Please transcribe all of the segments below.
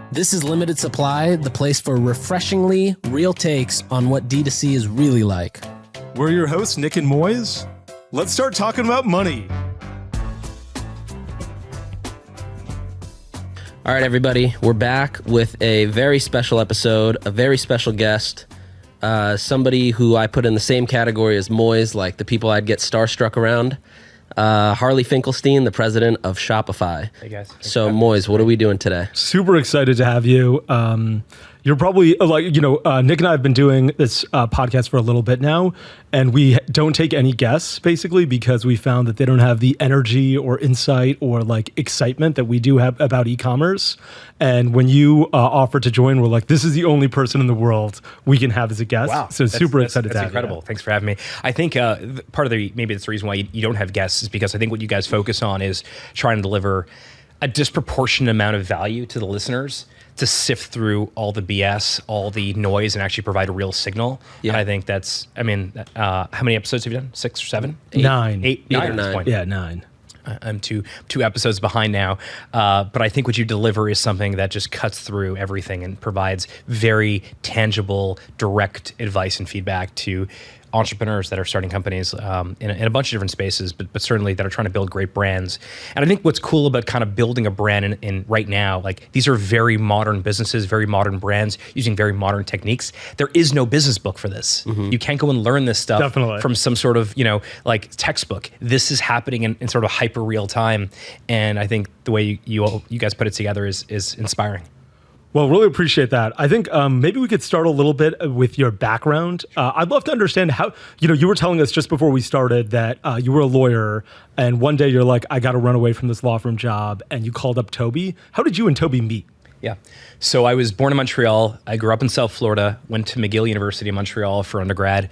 This is Limited Supply, the place for refreshingly real takes on what D2C is really like. We're your hosts, Nik and Moiz. Let's start talking about money. All right, everybody, we're back with a very special episode, a very special guest, somebody who I put in the same category as Moiz, like the people I'd get starstruck around. Harley Finkelstein, the president of Shopify. Hey guys. So Moiz, what are we doing today? Super excited to have you. You're probably Nik and I have been doing this podcast for a little bit now, and we don't take any guests basically because we found that they don't have the energy or insight or like excitement that we do have about e-commerce. And when you offered to join, we're like, this is the only person in the world we can have as a guest. Wow. So super excited to have incredible. you. Thanks for having me. I think part of maybe it's the reason why you don't have guests is because I think what you guys focus on is trying to deliver a disproportionate amount of value to the listeners to sift through all the BS, all the noise, and actually provide a real signal. Yeah. And I think that's, how many episodes have you done? 6 or 7? Nine. Eight or at this nine. point. Yeah, 9. I'm two episodes behind now, but I think what you deliver is something that just cuts through everything and provides very direct advice and feedback to entrepreneurs that are starting companies in a bunch of different spaces, but certainly that are trying to build great brands. And I think what's cool about kind of building a brand in right now, like these are very modern businesses, very modern brands using very modern techniques. There is no business book for this. Mm-hmm. You can't go and learn this stuff from some sort of, like textbook. This is happening in sort of hyper real time. And I think the way you guys put it together is inspiring. Well, really appreciate that. I think maybe we could start a little bit with your background. I'd love to understand how, you were telling us just before we started that you were a lawyer and one day you're like, I got to run away from this law firm job, and you called up Toby. How did you and Toby meet? Yeah. So I was born in Montreal. I grew up in South Florida, went to McGill University in Montreal for undergrad.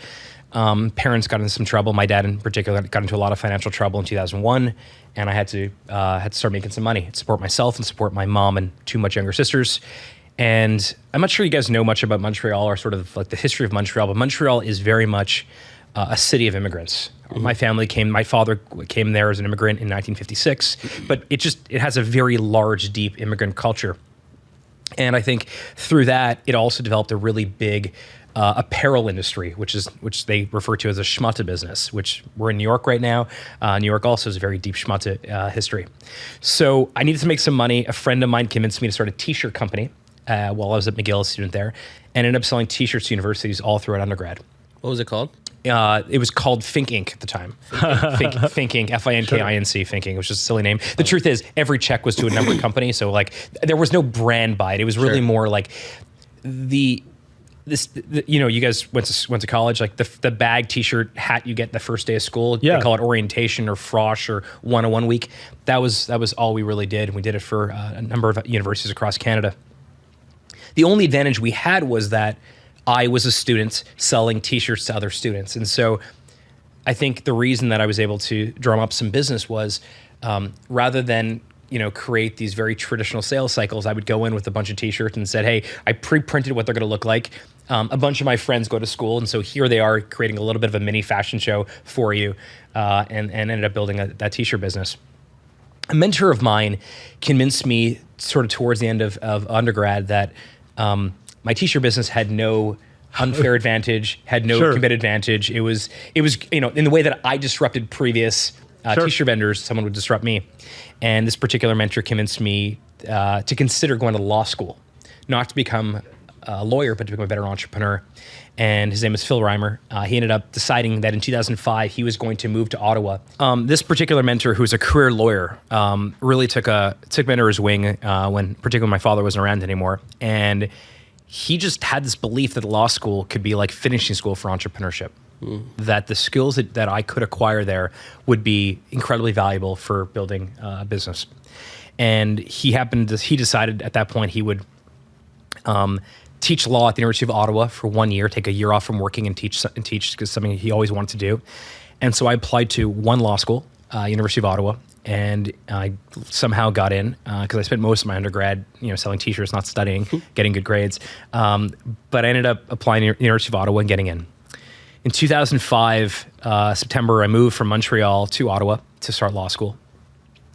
Parents got into some trouble. My dad in particular got into a lot of financial trouble in 2001. And I had to start making some money to support myself and support my mom and 2 much younger sisters. And I'm not sure you guys know much about Montreal or sort of like the history of Montreal, but Montreal is very much a city of immigrants. Mm-hmm. My father came there as an immigrant in 1956, but it has a very large, deep immigrant culture. And I think through that, it also developed a really big apparel industry, which they refer to as a schmutta business, which we're in New York right now. New York also has a very deep schmutta history. So I needed to make some money. A friend of mine convinced me to start a t-shirt company while I was at McGill, a student there, and ended up selling t-shirts to universities all throughout undergrad. What was it called? It was called Fink Inc. at the time. Fink Inc. F-I-N-K-I-N-C, Fink Inc., which is a silly name. The truth is, every check was to a numbered company, so like there was no brand by it. It was really more like you guys went to college, like the bag, t-shirt, hat you get the first day of school. Yeah. They call it orientation or frosh or 101 week. That was all we really did. We did it for a number of universities across Canada. The only advantage we had was that I was a student selling t-shirts to other students. And so I think the reason that I was able to drum up some business was rather than create these very traditional sales cycles, I would go in with a bunch of t-shirts and said, hey, I pre-printed what they're going to look like. A bunch of my friends go to school, and so here they are creating a little bit of a mini fashion show for you, and ended up building that t-shirt business. A mentor of mine convinced me sort of towards the end of undergrad that my t-shirt business had no unfair advantage, had no competitive advantage. It was in the way that I disrupted previous t-shirt vendors, someone would disrupt me. And this particular mentor convinced me to consider going to law school, not to become a lawyer, but to become a better entrepreneur. And his name is Phil Reimer. He ended up deciding that in 2005, he was going to move to Ottawa. This particular mentor, who's a career lawyer, really took me under his wing when particularly my father wasn't around anymore. And he just had this belief that law school could be like finishing school for entrepreneurship. That the skills that I could acquire there would be incredibly valuable for building a business. And he decided at that point he would teach law at the University of Ottawa for 1 year, take a year off from working and teach because something he always wanted to do. And so I applied to one law school, University of Ottawa, and I somehow got in because I spent most of my undergrad, selling t-shirts, not studying, getting good grades. But I ended up applying to the University of Ottawa and getting in. In 2005, September, I moved from Montreal to Ottawa to start law school.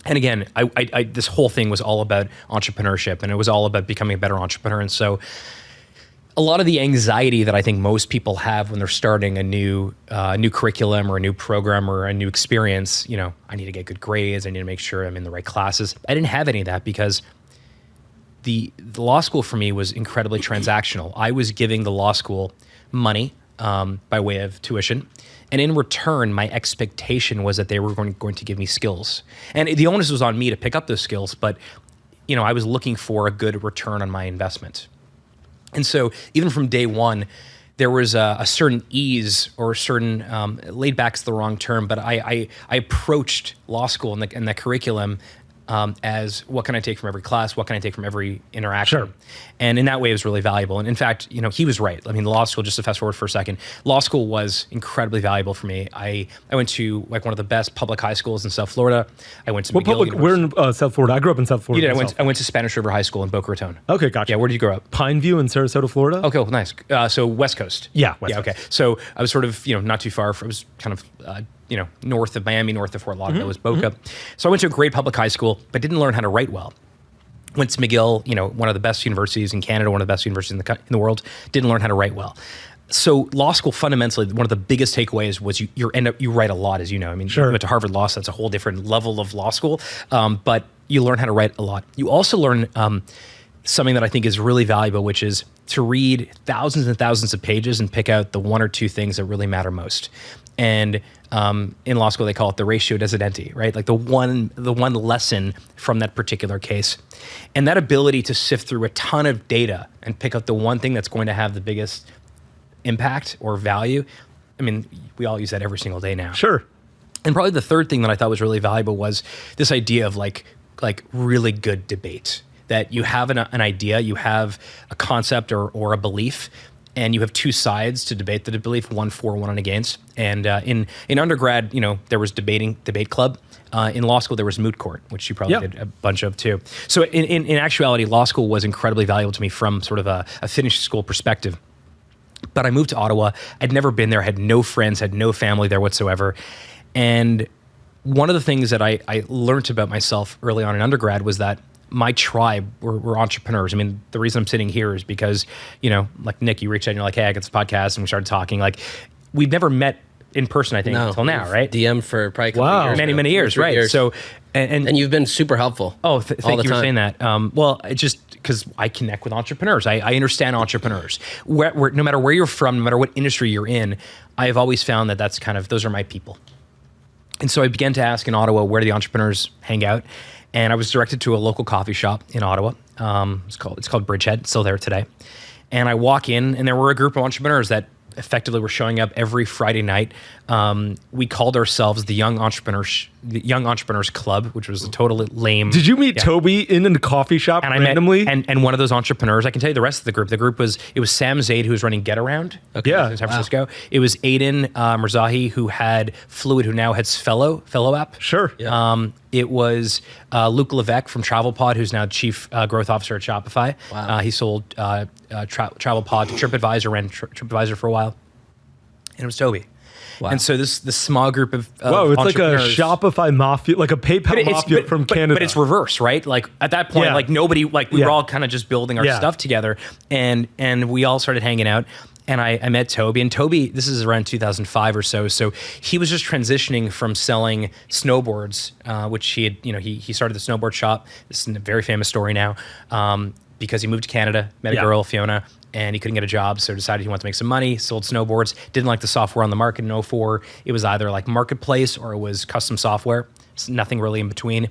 And again, this whole thing was all about entrepreneurship, and it was all about becoming a better entrepreneur. And so a lot of the anxiety that I think most people have when they're starting a new curriculum or a new program or a new experience, I need to get good grades, I need to make sure I'm in the right classes. I didn't have any of that because the law school for me was incredibly transactional. I was giving the law school money by way of tuition. And in return, my expectation was that they were going to give me skills. And the onus was on me to pick up those skills, but I was looking for a good return on my investment. And so even from day one, there was a certain ease or a certain, laid back's the wrong term, but I approached law school and the curriculum as what can I take from every class? What can I take from every interaction? Sure. And in that way, it was really valuable. And in fact, he was right. I mean, law school, just to fast forward for a second, law school was incredibly valuable for me. I went to like one of the best public high schools in South Florida. I went to What public? We're in South Florida. I grew up in South Florida. You did. I went to Spanish River High School in Boca Raton. Okay, gotcha. Yeah, where did you grow up? Pineview in Sarasota, Florida. Okay, well, nice. So West Coast. Yeah, West Coast. Okay. So I was sort of, not too far. I was kind of, north of Miami, north of Fort Lauderdale was Boca. So I went to a great public high school, but didn't learn how to write well. Went to McGill, one of the best universities in Canada, one of the best universities in the world. Didn't learn how to write well. So law school, fundamentally, one of the biggest takeaways was you write a lot, as you know. I mean, sure. You went to Harvard Law, so that's a whole different level of law school. But you learn how to write a lot. You also learn something that I think is really valuable, which is to read thousands and thousands of pages and pick out the one or two things that really matter most. And in law school, they call it the ratio desidenti, right? Like the one lesson from that particular case. And that ability to sift through a ton of data and pick out the one thing that's going to have the biggest impact or value. I mean, we all use that every single day now. Sure. And probably the third thing that I thought was really valuable was this idea of like really good debate. That you have an idea, you have a concept or a belief, and you have two sides to debate the belief, one for, one against. And in undergrad, there was debate club. In law school, there was moot court, which you probably did a bunch of too. So in actuality, law school was incredibly valuable to me from sort of a finished school perspective. But I moved to Ottawa. I'd never been there, had no friends, had no family there whatsoever. And one of the things that I learned about myself early on in undergrad was that my tribe were entrepreneurs. I mean, the reason I'm sitting here is because, like Nik, you reached out and you're like, hey, I got this podcast, and we started talking. Like, we've never met in person, I think, until now, right? DM for probably a couple of years. Many years, right? Years. So, and you've been super helpful. Oh, thank you for saying that. Well, it's just because I connect with entrepreneurs. I understand entrepreneurs. Where, no matter where you're from, no matter what industry you're in, I have always found that that's kind of, those are my people. And so I began to ask in Ottawa where the entrepreneurs hang out. And I was directed to a local coffee shop in Ottawa. It's called Bridgehead, still there today. And I walk in, and there were a group of entrepreneurs that effectively were showing up every Friday night. We called ourselves the Young Entrepreneurs Club, which was a totally lame. Did you meet Toby in a coffee shop randomly? And one of those entrepreneurs, I can tell you the rest of the group. The group was Sam Zaid, who was running Get Around in San Francisco. It was Aiden Mirzahi, who had Fluid, who now has Fellow app. Sure. Yeah. It was Luke Levesque from TravelPod, who's now Chief Growth Officer at Shopify. Wow. He sold TravelPod to TripAdvisor, ran TripAdvisor for a while. And it was Toby. Wow. And so this small group of it's like a entrepreneurs- Shopify mafia, like a PayPal mafia from Canada. But it's reverse, right? Like at that point, like nobody, like we were all kind of just building our stuff together, and we all started hanging out. And I met Toby, and Toby, this is around 2005 or so. So he was just transitioning from selling snowboards, which he had, he started the snowboard shop. This is a very famous story now, because he moved to Canada, met a girl, Fiona, and he couldn't get a job, so decided he wanted to make some money, sold snowboards, didn't like the software on the market in 2004. It was either like marketplace or it was custom software. It's nothing really in between.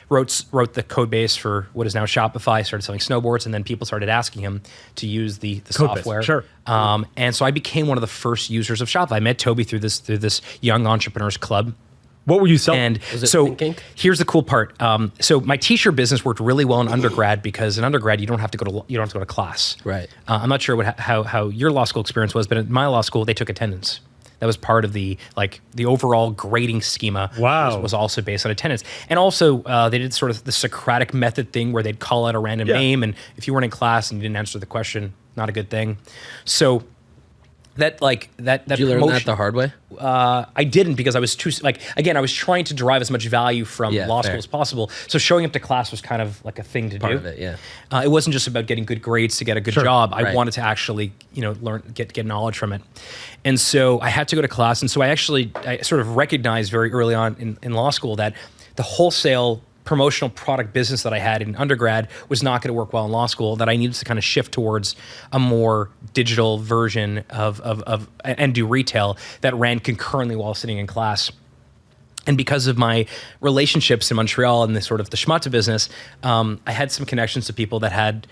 Wrote the code base for what is now Shopify, started selling snowboards, and then people started asking him to use the software. Sure. And so I became one of the first users of Shopify. I met Toby through this Young Entrepreneurs Club. What were you selling? And Was it so Think Inc? Here's the cool part. So my t-shirt business worked really well in undergrad because in undergrad you don't have to go to class. Right. I'm not sure how your law school experience was, but at my law school they took attendance. That was part of the overall grading schema. Wow. Was also based on attendance. And also they did sort of the Socratic method thing where they'd call out a random name, and if you weren't in class and you didn't answer the question, not a good thing. So Did you learn that the hard way? I didn't, because I was too, again, I was trying to derive as much value from law school as possible. So showing up to class was kind of like a thing to do. Part of it, yeah. It wasn't just about getting good grades to get a good job. I wanted to actually, learn, get knowledge from it. And so I had to go to class. And so I sort of recognized very early on in law school that the wholesale promotional product business that I had in undergrad was not going to work well in law school, that I needed to kind of shift towards a more digital version of and do retail that ran concurrently while sitting in class. And because of my relationships in Montreal and the sort of the schmutta business, I had some connections to people that had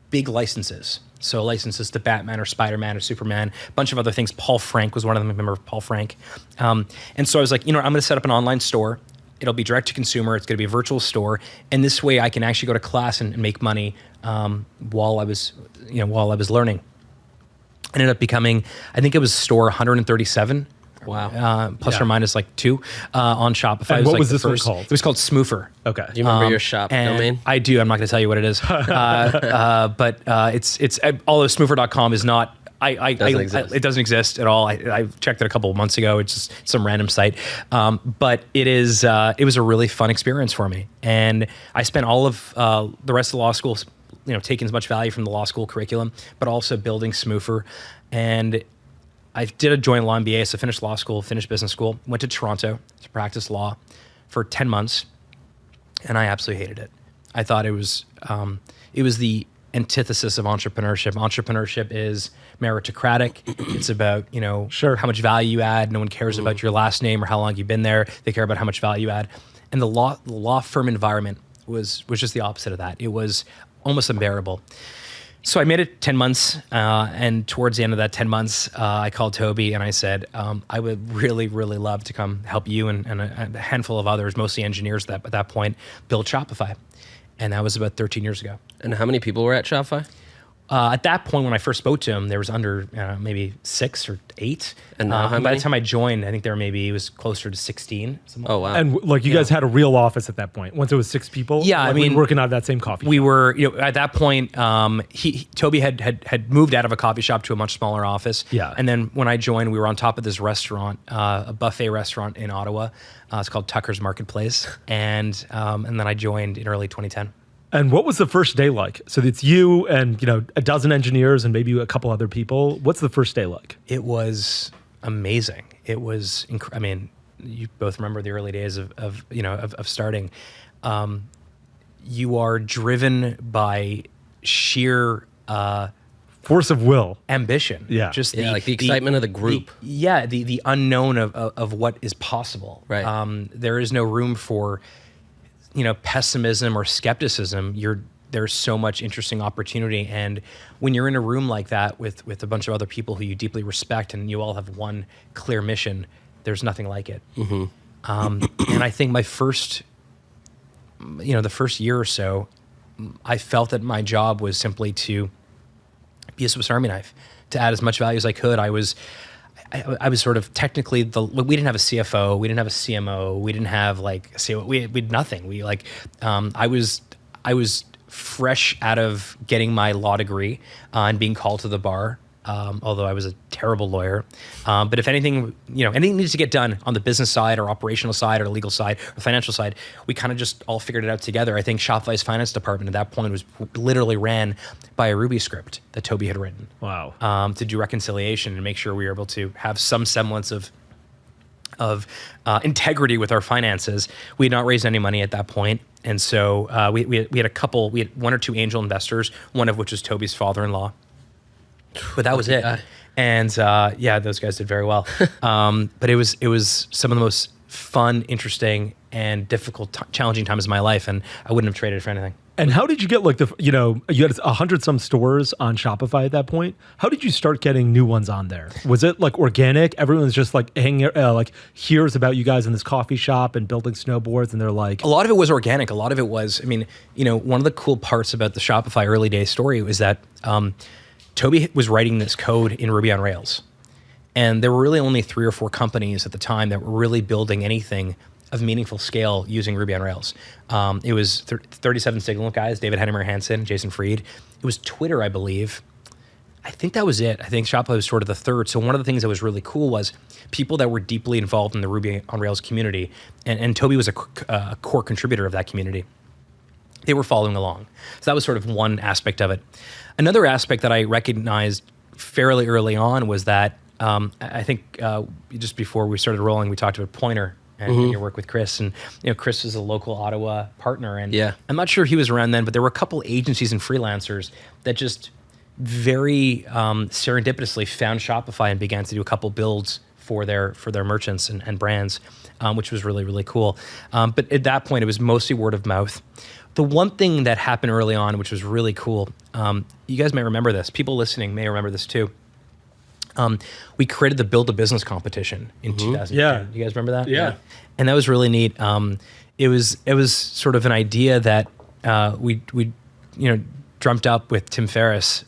big licenses. So licenses to Batman or Spider-Man or Superman, a bunch of other things. Paul Frank was one of them. I remember Paul Frank. And so I was like, I'm going to set up an online store. It'll be direct to consumer. It's going to be a virtual store, and this way I can actually go to class and make money while I was learning. It ended up becoming, I think it was store 137. Wow. Plus or minus like 2 on Shopify. And what was this one called? It was called Smoofer. Okay. Do you remember your shop domain? I do. I'm not going to tell you what it is. But it's although Smoofer.com is not. It doesn't exist at all. I checked it a couple of months ago. It's just some random site. But it was a really fun experience for me. And I spent all of the rest of law school, taking as much value from the law school curriculum, but also building Smoofer. And I did a joint law MBA, so finished law school, finished business school, went to Toronto to practice law for 10 months. And I absolutely hated it. I thought it was the antithesis of entrepreneurship. Entrepreneurship is meritocratic. It's about, how much value you add. No one cares about your last name or how long you've been there. They care about how much value you add. And the law firm environment was just the opposite of that. It was almost unbearable. So I made it 10 months, and towards the end of that 10 months, I called Toby and I said, I would really, really love to come help you and a handful of others, mostly engineers at that point, build Shopify. And that was about 13 years ago. And how many people were at Shopify? At that point, when I first spoke to him, there was under maybe 6 or 8. And now how many? By the time I joined, I think it was closer to 16. Oh, wow. And you guys had a real office at that point. Once it was 6 people? Yeah, we were working out of that same coffee shop. We were, at that point, Toby had moved out of a coffee shop to a much smaller office. Yeah. And then when I joined, we were on top of this restaurant, a buffet restaurant in Ottawa. It's called Tucker's Marketplace. And then I joined in early 2010. And what was the first day like? So it's you and a dozen engineers and maybe a couple other people. What's the first day like? It was amazing. It was you both remember the early days of starting. You are driven by sheer force of will, ambition. Yeah, just like the excitement of the group. The unknown of what is possible. Right. There is no room for pessimism or skepticism. There's so much interesting opportunity. And when you're in a room like that with a bunch of other people who you deeply respect and you all have one clear mission, there's nothing like it. Mm-hmm. And I think the first year or so, I felt that my job was simply to be a Swiss Army knife, to add as much value as I could. I was sort of technically we didn't have a CFO, we didn't have a CMO, we didn't have we had nothing. I was fresh out of getting my law degree and being called to the bar. Although I was a terrible lawyer, but if anything needs to get done on the business side or operational side or legal side or financial side, we kind of just all figured it out together. I think Shopify's finance department at that point was literally ran by a Ruby script that Toby had written. Wow. To do reconciliation and make sure we were able to have some semblance of integrity with our finances. We had not raised any money at that point. And so we had 1 or 2 angel investors, one of which was Toby's father-in-law. But that was it. And those guys did very well. But it was some of the most fun, interesting, and difficult, challenging times of my life. And I wouldn't have traded it for anything. And how did you get you had 100 some stores on Shopify at that point. How did you start getting new ones on there? Was it organic? Everyone's just hanging, hears about you guys in this coffee shop and building snowboards, and they're like. A lot of it was organic. A lot of it was, one of the cool parts about the Shopify early days story was that Toby was writing this code in Ruby on Rails. And there were really only 3 or 4 companies at the time that were really building anything of meaningful scale using Ruby on Rails. It was 37 Signal guys, David Hennemer Hansen, Jason Fried. It was Twitter, I believe. I think that was it. I think Shopify was sort of the third. So one of the things that was really cool was people that were deeply involved in the Ruby on Rails community, and Toby was a core contributor of that community. They were following along. So that was sort of one aspect of it. Another aspect that I recognized fairly early on was that I think just before we started rolling, we talked about Pointer and your work with Chris. And Chris is a local Ottawa partner. And I'm not sure he was around then, but there were a couple agencies and freelancers that just very serendipitously found Shopify and began to do a couple builds for their merchants and brands, which was really, really cool. But at that point, it was mostly word of mouth. The one thing that happened early on, which was really cool, you guys may remember this. People listening may remember this too. We created the Build a Business competition in 2010. Yeah. You guys remember that? Yeah. And that was really neat. It was sort of an idea that we dreamt up with Tim Ferriss.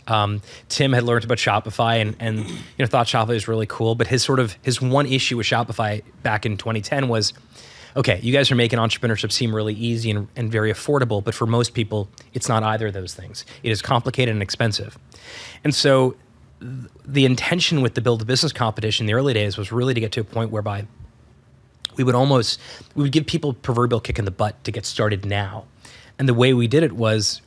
Tim had learned about Shopify and thought Shopify was really cool. But his one issue with Shopify back in 2010 was, okay, you guys are making entrepreneurship seem really easy and very affordable, but for most people, it's not either of those things. It is complicated and expensive. And so the intention with the Build a Business competition in the early days was really to get to a point whereby we would give people a proverbial kick in the butt to get started now. And the way we did it was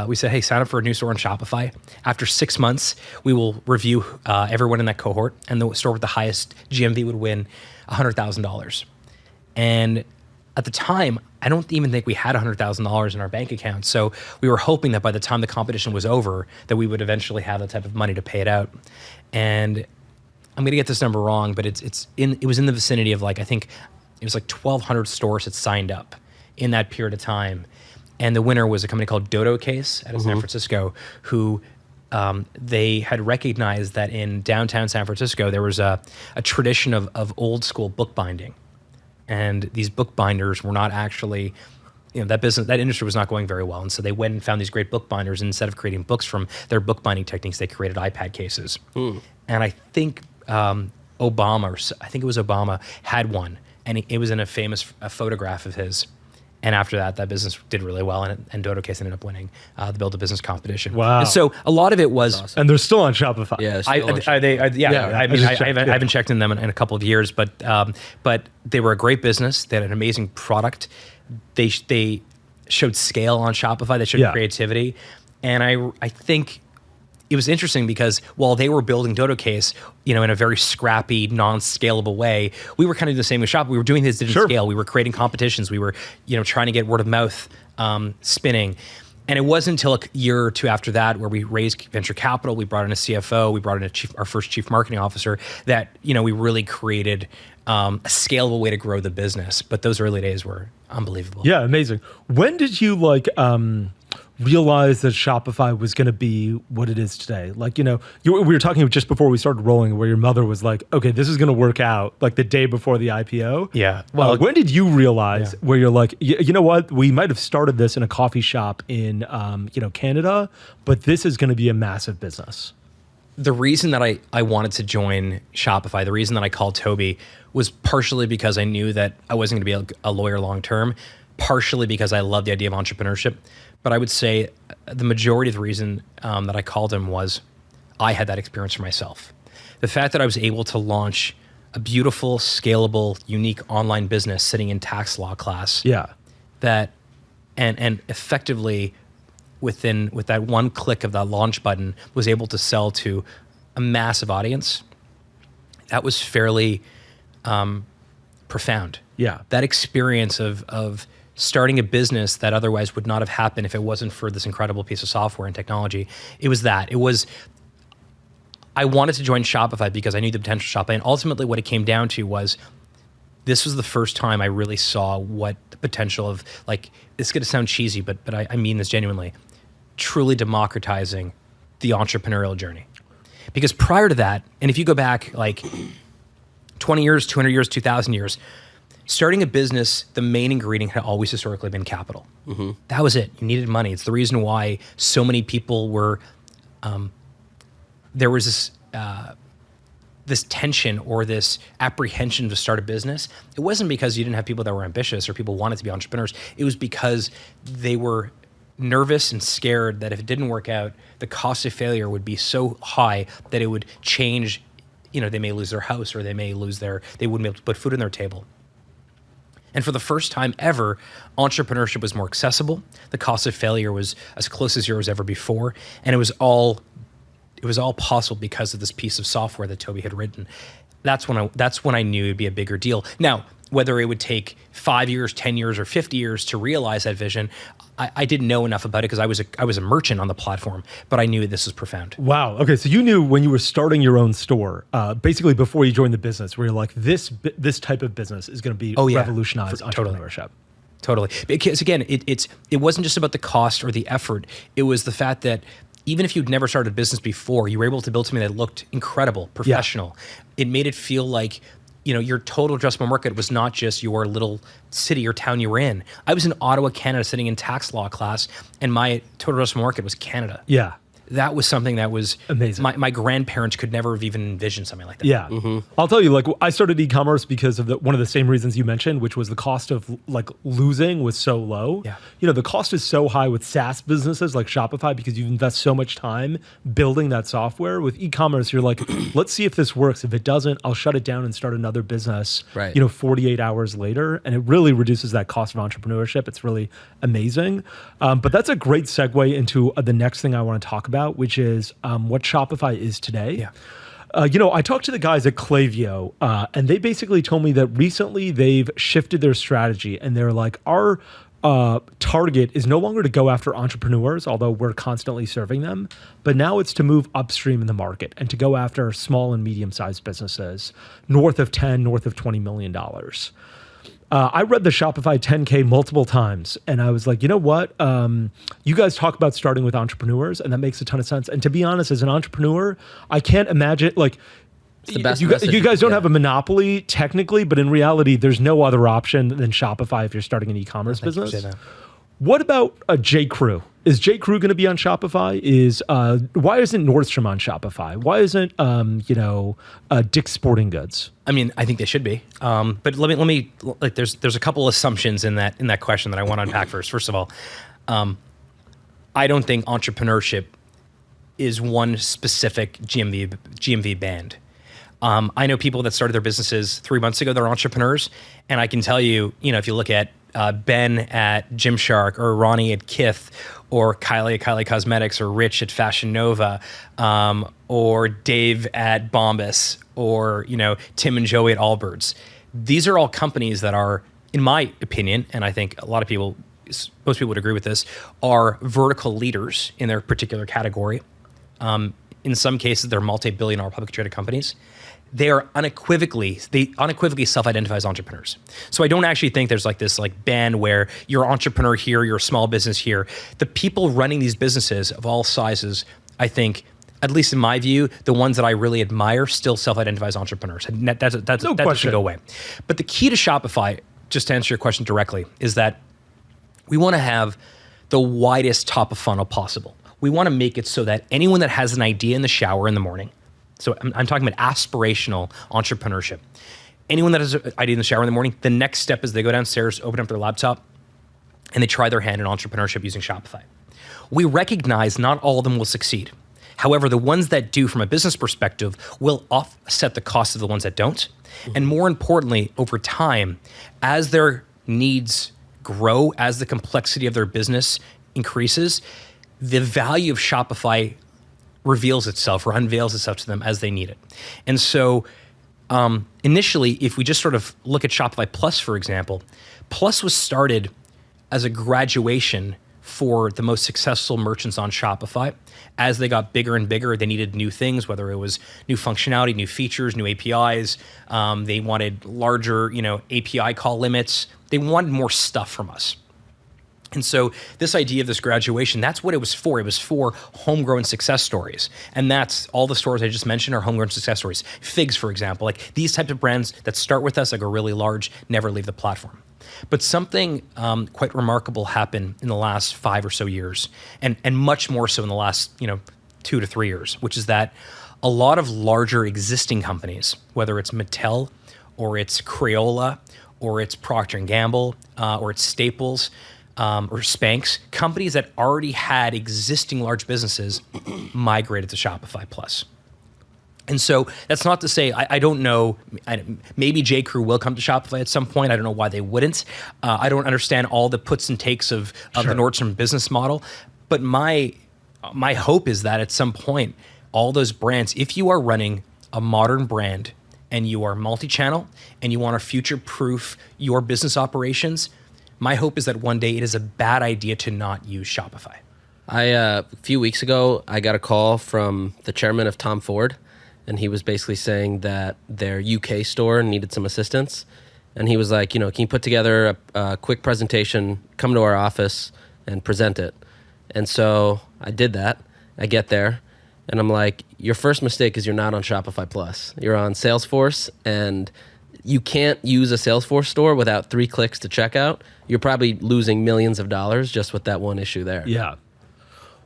we said, hey, sign up for a new store on Shopify. After 6 months, we will review everyone in that cohort, and the store with the highest GMV would win $100,000. And at the time, I don't even think we had $100,000 in our bank account. So we were hoping that by the time the competition was over, that we would eventually have the type of money to pay it out. And I'm going to get this number wrong, but it was in the vicinity of I think it was 1,200 stores had signed up in that period of time. And the winner was a company called Dodo Case out of San Francisco, who they had recognized that in downtown San Francisco, there was a tradition of old school bookbinding. And these bookbinders were not actually, that industry was not going very well. And so they went and found these great bookbinders. And instead of creating books from their bookbinding techniques, they created iPad cases. And I think Obama had one. And it was in a famous photograph of his. And after that business did really well, and Dodo Case ended up winning the Build a Business competition. Wow! And so a lot of it was, awesome. And they're still on Shopify. Yeah. I haven't checked in them in a couple of years, but they were a great business. They had an amazing product. They showed scale on Shopify. They showed creativity, and I think it was interesting because while they were building Dodo Case, in a very scrappy, non-scalable way, we were kind of the same with Shop. We were doing this, didn't scale. We were creating competitions. We were, trying to get word of mouth spinning. And it wasn't until a year or two after that where we raised venture capital, we brought in a CFO, we brought in our first chief marketing officer, that, we really created a scalable way to grow the business. But those early days were unbelievable. Yeah, amazing. When did you realize that Shopify was going to be what it is today? We were talking just before we started rolling where your mother was like, okay, this is going to work out, the day before the IPO. Yeah. Well, when did you realize where you're like, you know what, we might have started this in a coffee shop in, Canada, but this is going to be a massive business? The reason that I wanted to join Shopify, the reason that I called Toby was partially because I knew that I wasn't going to be a lawyer long term, partially because I love the idea of entrepreneurship. But I would say the majority of the reason that I called him was I had that experience for myself. The fact that I was able to launch a beautiful, scalable, unique online business sitting in tax law class. Yeah. That and effectively with that one click of that launch button was able to sell to a massive audience. That was fairly profound. Yeah. That experience of starting a business that otherwise would not have happened if it wasn't for this incredible piece of software and technology. I wanted to join Shopify because I knew the potential of Shopify. And ultimately what it came down to was, this was the first time I really saw what the potential of, it's going to sound cheesy, but I mean this genuinely, truly democratizing the entrepreneurial journey. Because prior to that, and if you go back 20 years, 200 years, 2,000 years, starting a business, the main ingredient had always historically been capital. Mm-hmm. That was it. You needed money. It's the reason why so many people were, there was this tension or this apprehension to start a business. It wasn't because you didn't have people that were ambitious or people wanted to be entrepreneurs. It was because they were nervous and scared that if it didn't work out, the cost of failure would be so high that it would change, they may lose their house, or they wouldn't be able to put food on their table. And for the first time ever, entrepreneurship was more accessible. The cost of failure was as close as zero as ever before. And it was all possible because of this piece of software that Toby had written. That's when I knew it'd be a bigger deal. Now, whether it would take 5 years, 10 years, or 50 years to realize that vision, I didn't know enough about it because I was a merchant on the platform, but I knew this was profound. Wow. Okay, so you knew when you were starting your own store, basically before you joined the business, where you're like, this type of business is going to be revolutionize entrepreneurship. Totally. Because again, it wasn't just about the cost or the effort. It was the fact that even if you'd never started a business before, you were able to build something that looked incredible, professional. Yeah. It made it feel like your total addressable market was not just your little city or town you were in. I was in Ottawa, Canada, sitting in tax law class, and my total addressable market was Canada. Yeah. That was something that was amazing. My grandparents could never have even envisioned something like that. Yeah. Mm-hmm. I'll tell you, I started e-commerce because of one of the same reasons you mentioned, which was the cost of losing was so low. Yeah. The cost is so high with SaaS businesses like Shopify because you invest so much time building that software. With e-commerce, you're like, let's see if this works. If it doesn't, I'll shut it down and start another business, 48 hours later. And it really reduces that cost of entrepreneurship. It's really amazing. But that's a great segue into the next thing I want to talk about, which is what Shopify is today. Yeah. I talked to the guys at Klaviyo, and they basically told me that recently they've shifted their strategy, and they're like, our target is no longer to go after entrepreneurs, although we're constantly serving them, but now it's to move upstream in the market and to go after small and medium-sized businesses north of $20 million. I read the Shopify 10K multiple times, and I was like, you know what? You guys talk about starting with entrepreneurs, and that makes a ton of sense. And to be honest, as an entrepreneur, I can't imagine, it's the best you guys don't have a monopoly technically, but in reality, there's no other option than Shopify if you're starting an e-commerce business. What about J. Crew? Is J. Crew going to be on Shopify? Why isn't Nordstrom on Shopify? Why isn't Dick's Sporting Goods? I mean, I think they should be. But let me there's a couple assumptions in that question that I want to unpack first. First of all, I don't think entrepreneurship is one specific GMV band. I know people that started their businesses 3 months ago, they're entrepreneurs, and I can tell you, if you look at Ben at Gymshark, or Ronnie at Kith, or Kylie at Kylie Cosmetics, or Rich at Fashion Nova, or Dave at Bombas, or Tim and Joey at Allbirds. These are all companies that are, in my opinion, and I think a lot of people, most people would agree with this, are vertical leaders in their particular category. In some cases, they're multi-billion-dollar publicly traded companies. They unequivocally self-identify as entrepreneurs. So I don't actually think there's this band where you're an entrepreneur here, you're a small business here. The people running these businesses of all sizes, I think, at least in my view, the ones that I really admire still self-identify as entrepreneurs. And that doesn't go away. But the key to Shopify, just to answer your question directly, is that we want to have the widest top of funnel possible. We want to make it so that anyone that has an idea in the shower in the morning, so I'm talking about aspirational entrepreneurship. Anyone that has an idea in the shower in the morning, the next step is they go downstairs, open up their laptop, and they try their hand in entrepreneurship using Shopify. We recognize not all of them will succeed. However, the ones that do from a business perspective will offset the cost of the ones that don't. And more importantly, over time, as their needs grow, as the complexity of their business increases, the value of Shopify reveals itself or unveils itself to them as they need it. And so initially, if we just sort of look at Shopify Plus, for example, Plus was started as a graduation for the most successful merchants on Shopify. As they got bigger and bigger, they needed new things, whether it was new functionality, new features, new APIs. They wanted larger, API call limits. They wanted more stuff from us. And so this idea of this graduation, that's what it was for. It was for homegrown success stories. And that's all the stores I just mentioned are homegrown success stories. Figs, for example, these types of brands that start with us, go really large, never leave the platform. But something quite remarkable happened in the last 5 or so years, and much more so in the last 2 to 3 years, which is that a lot of larger existing companies, whether it's Mattel or it's Crayola or it's Procter & Gamble or it's Staples, or Spanx, companies that already had existing large businesses migrated to Shopify Plus. And so that's not to say, I don't know, maybe J. Crew will come to Shopify at some point. I don't know why they wouldn't. I don't understand all the puts and takes of the Nordstrom business model. But my hope is that at some point, all those brands, if you are running a modern brand and you are multi-channel and you want to future-proof your business operations, my hope is that one day it is a bad idea to not use Shopify. A few weeks ago, I got a call from the chairman of Tom Ford, and he was basically saying that their UK store needed some assistance. And he was like, can you put together a quick presentation, come to our office and present it? And so I did that. I get there and I'm like, your first mistake is you're not on Shopify Plus. You're on Salesforce, and you can't use a Salesforce store without 3 clicks to checkout. You're probably losing millions of dollars just with that one issue there. Yeah.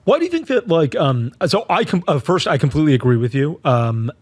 Why do you think that, so first, I completely agree with you.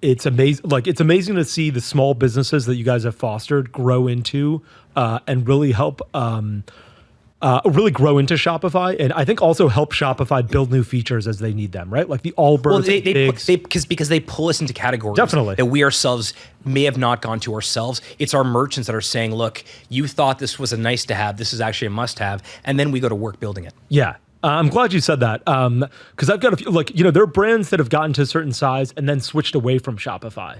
It's amazing. It's amazing to see the small businesses that you guys have fostered grow into and really help, really grow into Shopify. And I think also help Shopify build new features as they need them, right? Like the Allbirds. Because they pull us into categories Definitely. that we ourselves may have not gone to ourselves. It's our merchants that are saying, look, you thought this was a nice to have. This is actually a must have. And then we go to work building it. Yeah. I'm glad you said that, because I've got a few, there are brands that have gotten to a certain size and then switched away from Shopify,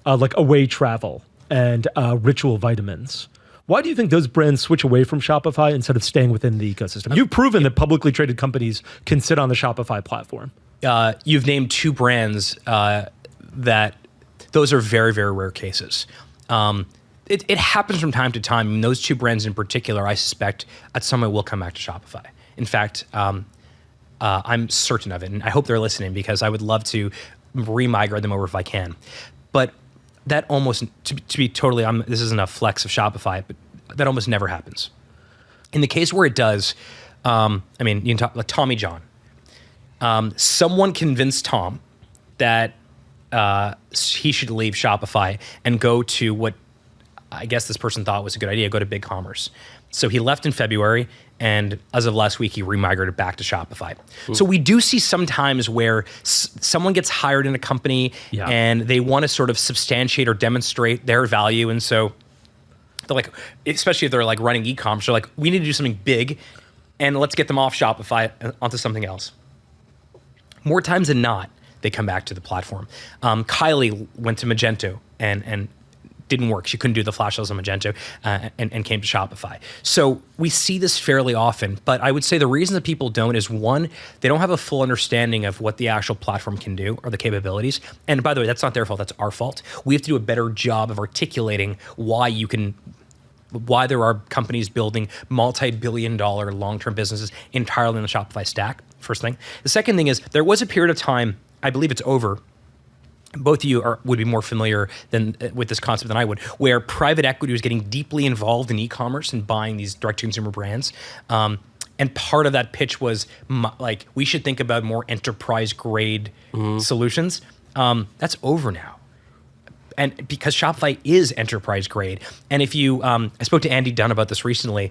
like Away Travel and Ritual Vitamins. Why do you think those brands switch away from Shopify instead of staying within the ecosystem? You've proven that publicly traded companies can sit on the Shopify platform. You've named 2 brands that those are very, very rare cases. It happens from time to time. And those 2 brands in particular, I suspect at some point will come back to Shopify. In fact, I'm certain of it, and I hope they're listening because I would love to re-migrate them over if I can. But that almost, to be totally, this isn't a flex of Shopify, but that almost never happens. In the case where it does, you can talk like Tommy John. Someone convinced Tom that he should leave Shopify and go to what I guess this person thought was a good idea, go to BigCommerce. So he left in February, and as of last week, he remigrated back to Shopify. Ooh. So we do see sometimes where someone gets hired in a company and they want to sort of substantiate or demonstrate their value. And so they're like, especially if they're like running e-commerce, they're like, we need to do something big and let's get them off Shopify and onto something else. More times than not, they come back to the platform. Kylie went to Magento and didn't work. She couldn't do the flash sales on Magento and came to Shopify. So we see this fairly often, but I would say the reason that people don't is, one, they don't have a full understanding of what the actual platform can do or the capabilities. And by the way, that's not their fault, that's our fault. We have to do a better job of articulating why there are companies building multi-billion-dollar long-term businesses entirely on the Shopify stack, first thing. The second thing is, there was a period of time, I believe it's over, both of you would be more familiar with this concept than I would, where private equity was getting deeply involved in e-commerce and buying these direct-to-consumer brands. And part of that pitch was like, we should think about more enterprise-grade solutions. That's over now. And because Shopify is enterprise grade. And if you, I spoke to Andy Dunn about this recently.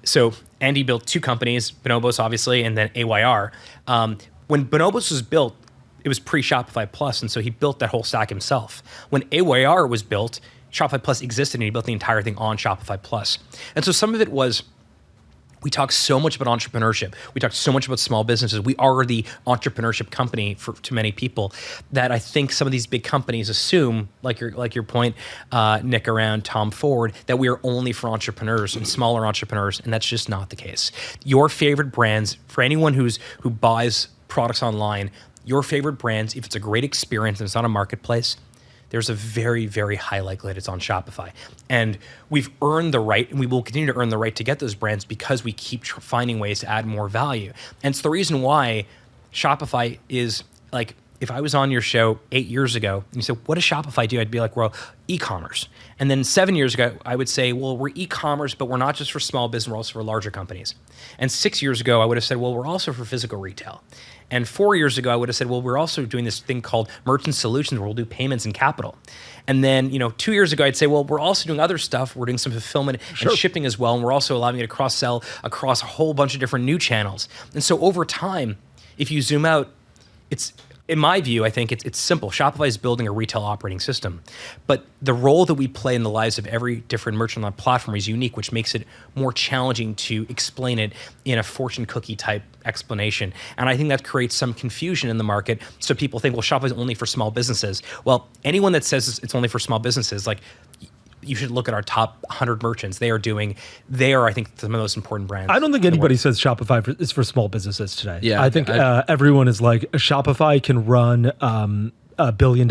So Andy built 2 companies, Bonobos obviously, and then AYR. When Bonobos was built, it was pre-Shopify Plus, and so he built that whole stack himself. When AYR was built, Shopify Plus existed, and he built the entire thing on Shopify Plus. And so some of it was, we talk so much about entrepreneurship. We talk so much about small businesses. We are the entrepreneurship company to many people, that I think some of these big companies assume, like your point, Nik, around Tom Ford, that we are only for entrepreneurs and smaller entrepreneurs, and that's just not the case. Your favorite brands, for anyone who buys products online, your favorite brands, if it's a great experience and it's on a marketplace, there's a very, very high likelihood it's on Shopify. And we've earned the right, and we will continue to earn the right to get those brands because we keep finding ways to add more value. And it's the reason why Shopify is like, if I was on your show 8 years ago and you said, what does Shopify do? I'd be like, well, e-commerce. And then 7 years ago, I would say, well, we're e-commerce, but we're not just for small business, we're also for larger companies. And 6 years ago, I would have said, well, we're also for physical retail. And 4 years ago, I would have said, well, we're also doing this thing called merchant solutions where we'll do payments and capital. And then, 2 years ago, I'd say, well, we're also doing other stuff. We're doing some fulfillment and shipping as well. And we're also allowing you to cross-sell across a whole bunch of different new channels. And so over time, if you zoom out, it's, in my view, I think it's simple. Shopify is building a retail operating system, but the role that we play in the lives of every different merchant on the platform is unique, which makes it more challenging to explain it in a fortune cookie type explanation. And I think that creates some confusion in the market. So people think, well, Shopify is only for small businesses. Well, anyone that says it's only for small businesses, like, you should look at our top 100 merchants. They are, I think, some of the most important brands. I don't think anybody says Shopify is for small businesses today. Yeah, I think everyone is like, Shopify can run a $1 billion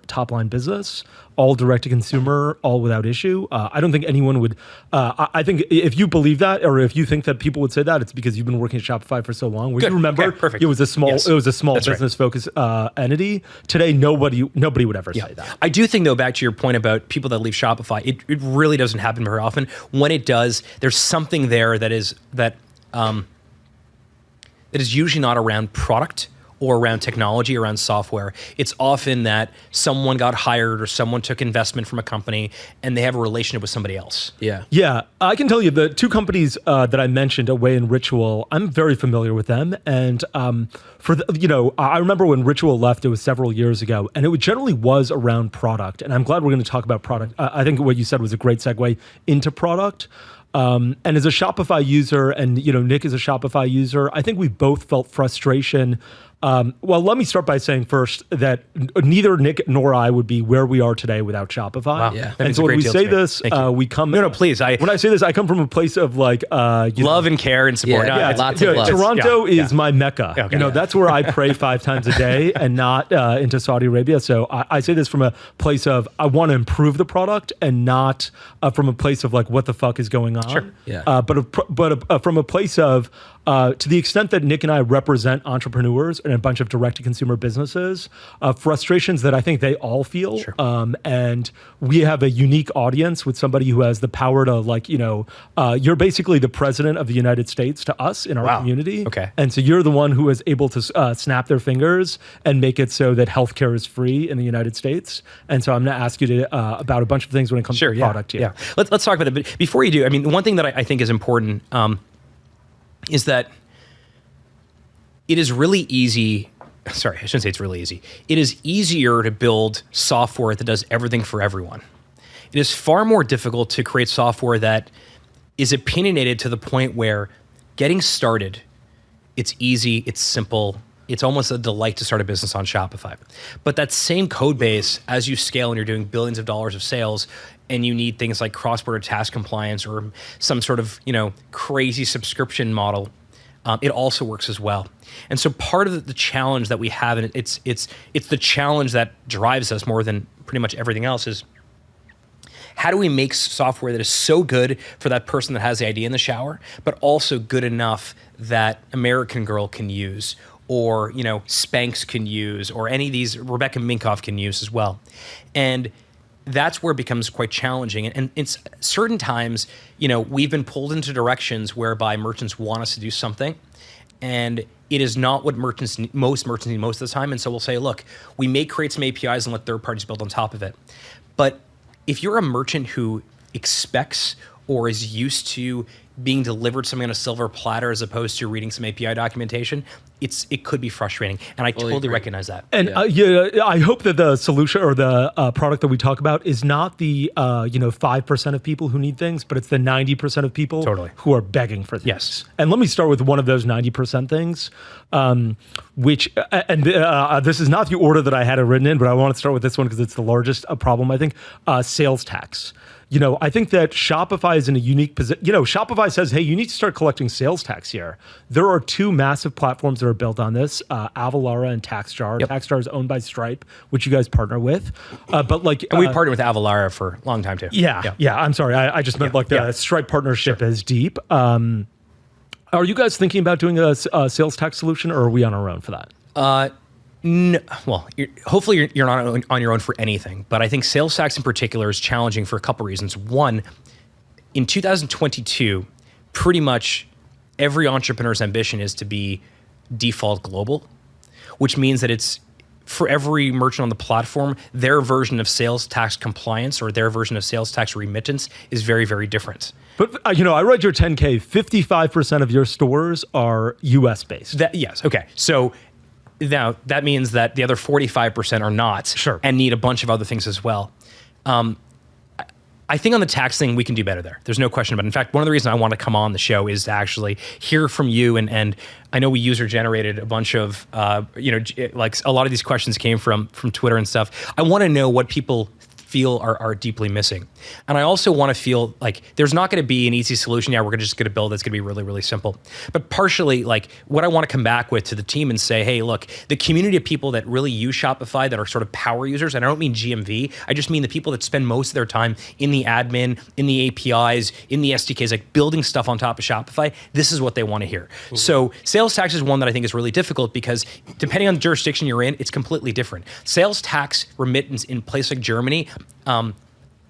top line business, all direct to consumer, all without issue. I don't think anyone would. I think if you believe that, or if you think that people would say that, it's because you've been working at Shopify for so long. Where you remember, perfect. It was a small, Yes. it was a small That's business focused entity. Today, nobody would ever say that. I do think, though, back to your point about people that leave Shopify, it really doesn't happen very often. When it does, there's something there that is usually not around product or around technology, around software. It's often that someone got hired or someone took investment from a company and they have a relationship with somebody else. Yeah, I can tell you the two companies that I mentioned, Away and Ritual, I'm very familiar with them. And I remember when Ritual left, it was several years ago, and it generally was around product. And I'm glad we're going to talk about product. I think what you said was a great segue into product. And as a Shopify user, and Nik is a Shopify user, I think we both felt frustration. Well, let me start by saying first that neither Nik nor I would be where we are today without Shopify. Wow. Yeah. And so when we say this, we come. No, please. When I say this, I come from a place of like love and care and support. Yeah, lots of love. Toronto is my Mecca. Okay. That's where I pray 5 times a day, and not into Saudi Arabia. So I say this from a place of I want to improve the product, and not from a place of like what the fuck is going on. Sure. Yeah. But from a place of to the extent that Nik and I represent entrepreneurs and a bunch of direct-to-consumer businesses, frustrations that I think they all feel. Sure. And we have a unique audience with somebody who has the power to you're basically the president of the United States to us in our community. Okay. And so you're the one who is able to snap their fingers and make it so that healthcare is free in the United States. And so I'm going to ask you to about a bunch of things when it comes to product. Yeah. Let's talk about that. But before you do, I mean, one thing that I think is important is that it is really easy. Sorry, I shouldn't say it's really easy. It is easier to build software that does everything for everyone. It is far more difficult to create software that is opinionated to the point where getting started, it's easy, it's simple, it's almost a delight to start a business on Shopify. But that same code base, as you scale and you're doing billions of dollars of sales, and you need things like cross-border task compliance or some sort of crazy subscription model, it also works as well. And so part of the challenge that we have, and it's the challenge that drives us more than pretty much everything else, is how do we make software that is so good for that person that has the idea in the shower, but also good enough that American Girl can use, or Spanx can use, or any of these Rebecca Minkoff can use as well. And that's where it becomes quite challenging. And it's certain times, we've been pulled into directions whereby merchants want us to do something, and it is not what most merchants need most of the time. And so we'll say, look, we may create some APIs and let third parties build on top of it. But if you're a merchant who expects or is used to being delivered something on a silver platter as opposed to reading some API documentation, it could be frustrating. And I totally recognize that. And I hope that the solution or the product that we talk about is not the 5% of people who need things, but it's the 90% of people who are begging for things. Yes. And let me start with one of those 90% things, this is not the order that I had it written in, but I want to start with this one because it's the largest problem, I think, sales tax. I think that Shopify is in a unique position. Shopify says, hey, you need to start collecting sales tax here. There are 2 massive platforms that are built on this, Avalara and TaxJar. Yep. TaxJar is owned by Stripe, which you guys partner with. And we partnered with Avalara for a long time too. Yeah. I'm sorry. I just meant the Stripe partnership is deep. Are you guys thinking about doing a sales tax solution, or are we on our own for that? Well, hopefully you're not on your own for anything, but I think sales tax in particular is challenging for a couple reasons. One, in 2022, pretty much every entrepreneur's ambition is to be default global, which means that it's for every merchant on the platform, their version of sales tax compliance or their version of sales tax remittance is very, very different. But, I read your 10K, 55% of your stores are US based. Yes. Okay. So now that means that the other 45% are not, Sure, and need a bunch of other things as well. I think on the tax thing, we can do better there. There's no question about it. In fact, one of the reasons I want to come on the show is to actually hear from you. And I know we user generated a bunch of, like a lot of these questions came from Twitter and stuff. I want to know what people feel are deeply missing. And I also want to feel like there's not going to be an easy solution. Yeah, we're just going to build it's going to be really, really simple. But partially, like what I want to come back with to the team and say, hey, look, the community of people that really use Shopify that are sort of power users, and I don't mean GMV, I just mean the people that spend most of their time in the admin, in the APIs, in the SDKs, like building stuff on top of Shopify, this is what they want to hear. Mm-hmm. So sales tax is one that I think is really difficult because depending on the jurisdiction you're in, it's completely different. Sales tax remittance in a place like Germany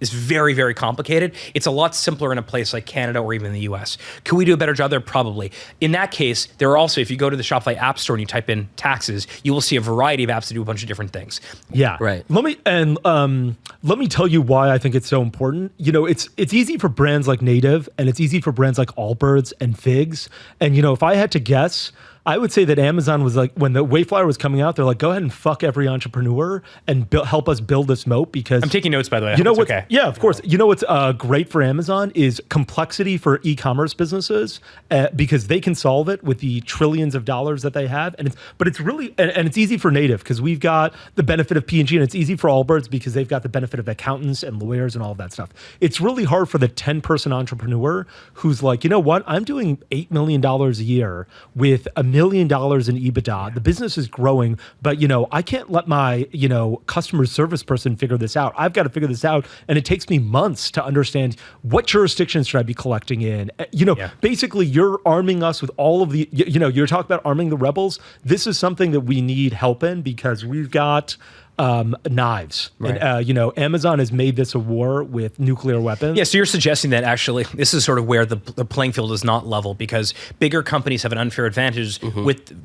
is very, very complicated. It's a lot simpler in a place like Canada or even the US. Could we do a better job there? Probably. In that case, there are also, if you go to the Shopify App Store and you type in taxes, you will see a variety of apps that do a bunch of different things. Yeah. Right. Let me tell you why I think it's so important. It's easy for brands like Native, and it's easy for brands like Allbirds and Figs. And if I had to guess, I would say that Amazon was like, when the Wayflyer was coming out, they're like, go ahead and fuck every entrepreneur and help us build this moat because... I'm taking notes, by the way. Okay. Yeah, of course. What's great for Amazon is complexity for e-commerce businesses because they can solve it with the trillions of dollars that they have. But it's really, and it's easy for Native because we've got the benefit of P&G, and it's easy for Allbirds because they've got the benefit of accountants and lawyers and all of that stuff. It's really hard for the 10-person entrepreneur who's like, you know what? I'm doing $8 million a year with $1 million in EBITDA. Yeah. The business is growing, but I can't let my customer service person figure this out. I've got to figure this out, and it takes me months to understand what jurisdictions should I be collecting in. Basically, you're arming us with all of the. You're talking about arming the rebels. This is something that we need help in because we've got knives. Right. And, Amazon has made this a war with nuclear weapons. Yeah, so you're suggesting that actually this is sort of where the playing field is not level because bigger companies have an unfair advantage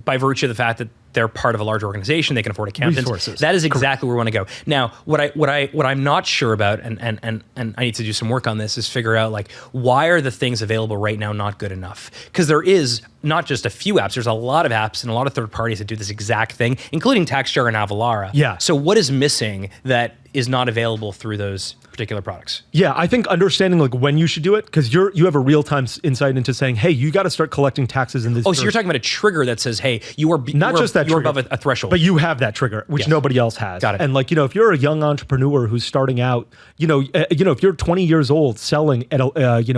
by virtue of the fact that they're part of a large organization, they can afford accountants. Resources. That is exactly where we want to go. Now, what I'm not sure about, and I need to do some work on this, is figure out like why are the things available right now not good enough? Because there is not just a few apps, there's a lot of apps and a lot of third parties that do this exact thing, including TaxJar and Avalara. Yeah. So what is missing that is not available through those particular products? Yeah, I think understanding like when you should do it, because you have a real-time insight into saying, hey, you got to start collecting taxes in this. Oh, so you're talking about a trigger that says, hey, you're above a threshold. But you have that trigger, which nobody else has. Got it. And like, if you're a young entrepreneur who's starting out, if you're 20 years old selling at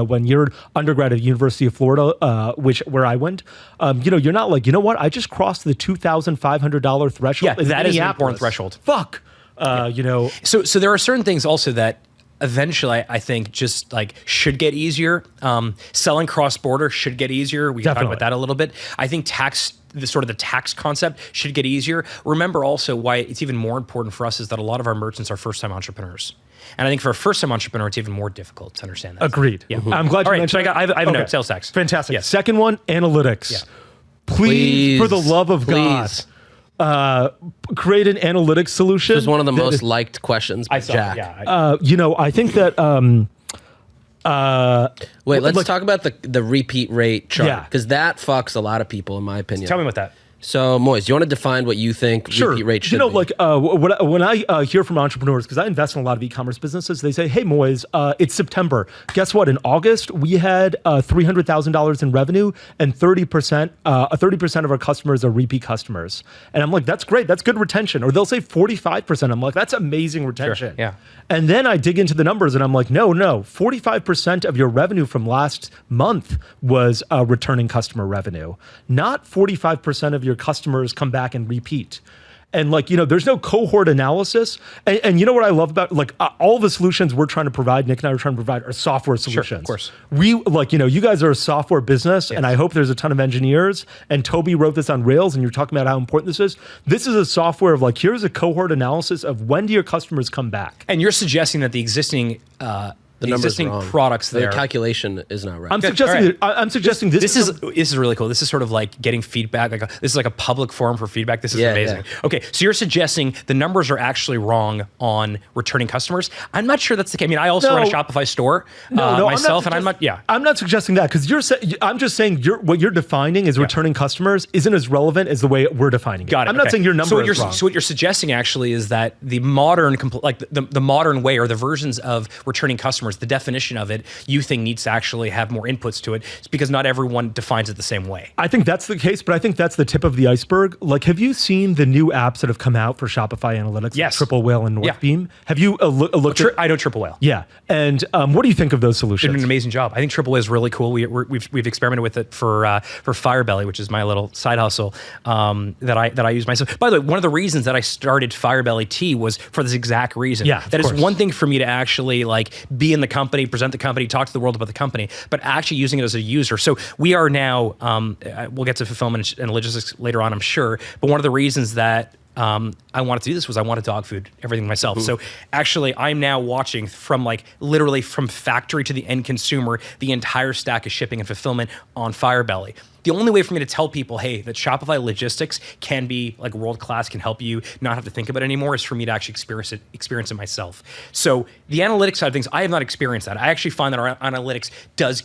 when you're undergrad at University of Florida, where I went, you're not like, what? I just crossed the $2,500 threshold. Yeah, that is an important threshold. Fuck. So there are certain things also that eventually I think just like should get easier. Selling cross-border should get easier. We can talk about that a little bit. I think the tax concept should get easier. Remember also why it's even more important for us is that a lot of our merchants are first-time entrepreneurs. And I think for a first-time entrepreneur, it's even more difficult to understand that. Agreed. Yeah. I'm glad you mentioned so I have a note, sales tax. Fantastic. Yes. Second one, analytics. Yeah. Please, for the love of God, create an analytics solution. This was one of the most liked questions by Jack. I think that... wait, let's talk about the repeat rate chart, because that fucks a lot of people, in my opinion. Tell me about that. So, Moiz, do you want to define what you think repeat rate should be? When I hear from entrepreneurs, because I invest in a lot of e-commerce businesses, they say, hey, Moiz, it's September. Guess what? In August, we had $300,000 in revenue, and 30% of our customers are repeat customers. And I'm like, that's great. That's good retention. Or they'll say 45%. I'm like, that's amazing retention. Sure. Yeah. And then I dig into the numbers, and I'm like, no, 45% of your revenue from last month was returning customer revenue, not 45% of your customers come back and repeat. And like, there's no cohort analysis. And you know what I love about like all the solutions we're trying to provide, Nik and I are trying to provide are software solutions. Sure, of course. We like, you guys are a software business and I hope there's a ton of engineers, and Toby wrote this on Rails and you're talking about how important this is. This is a software of like, here's a cohort analysis of when do your customers come back? And you're suggesting that the existing products there. The calculation is not right. I'm suggesting this is really cool. This is sort of like getting feedback. This is like a public forum for feedback. This is amazing. Yeah. Okay, so you're suggesting the numbers are actually wrong on returning customers. I'm not sure that's the case. I mean, I also run a Shopify store myself, I'm not suggesting that because I'm just saying what you're defining as returning customers isn't as relevant as the way we're defining it. Got it. I'm not saying your number is wrong. So what you're suggesting actually is that the modern, the modern way or the versions of returning customers, the definition of it, you think needs to actually have more inputs to it. It's because not everyone defines it the same way. I think that's the case, but I think that's the tip of the iceberg. Like, have you seen the new apps that have come out for Shopify Analytics? Yes. Triple Whale and Northbeam. Have you looked at? I know Triple Whale. Yeah. And what do you think of those solutions? They did an amazing job. I think Triple Whale is really cool. We've experimented with it for Firebelly, which is my little side hustle that I use myself. By the way, one of the reasons that I started Firebelly Tea was for this exact reason. Yeah, that is one thing for me to actually like be in the company, present the company, talk to the world about the company, but actually using it as a user. So we are now, we'll get to fulfillment and logistics later on, I'm sure, but one of the reasons that I wanted to do this was I wanted dog food, everything myself. Ooh. So actually I'm now watching from like literally from factory to the end consumer, the entire stack of shipping and fulfillment on Firebelly. The only way for me to tell people, hey, that Shopify logistics can be like world-class, can help you not have to think about it anymore, is for me to actually experience it myself. So the analytics side of things, I have not experienced that. I actually find that our analytics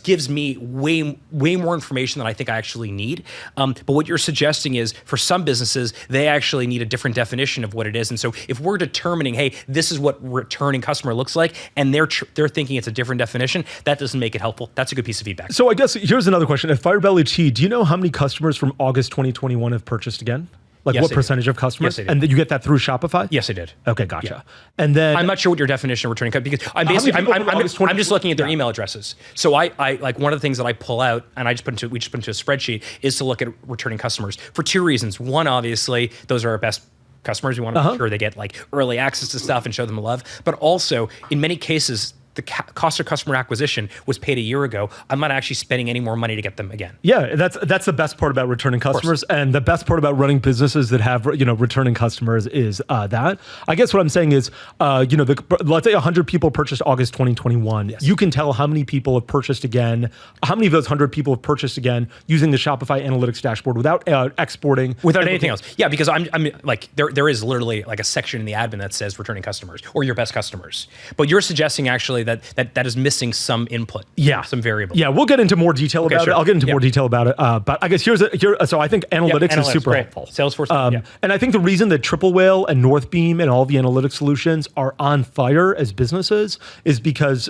gives me way more information than I think I actually need. But what you're suggesting is for some businesses, they actually need a different definition of what it is. And so if we're determining, hey, this is what returning customer looks like, and they're thinking it's a different definition, that doesn't make it helpful. That's a good piece of feedback. So I guess here's another question. At Firebelly Tea, do you know how many customers from August 2021 have purchased again? Like yes, what percentage of customers? Yes, and you get that through Shopify? Yes, I did. Okay, gotcha. Yeah. And then I'm not sure what your definition of returning because I'm just looking at their email addresses. So I like one of the things that I pull out and we just put into a spreadsheet is to look at returning customers for two reasons. One, obviously, those are our best customers. We want to make sure they get like early access to stuff and show them love. But also, in many cases, the cost of customer acquisition was paid a year ago. I'm not actually spending any more money to get them again. Yeah, that's the best part about returning customers, and the best part about running businesses that have returning customers is that. I guess what I'm saying is, let's say 100 people purchased August 2021. Yes. You can tell how many people have purchased again. How many of those 100 people have purchased again using the Shopify Analytics dashboard without exporting, without anything else. Yeah, because I'm like there is literally like a section in the admin that says returning customers or your best customers. But you're suggesting actually that is missing some input, some variable. Yeah, we'll get into more detail about it. I'll get into more detail about it. But I guess so I think analytics is super helpful. Salesforce. And I think the reason that Triple Whale and Northbeam and all the analytics solutions are on fire as businesses is because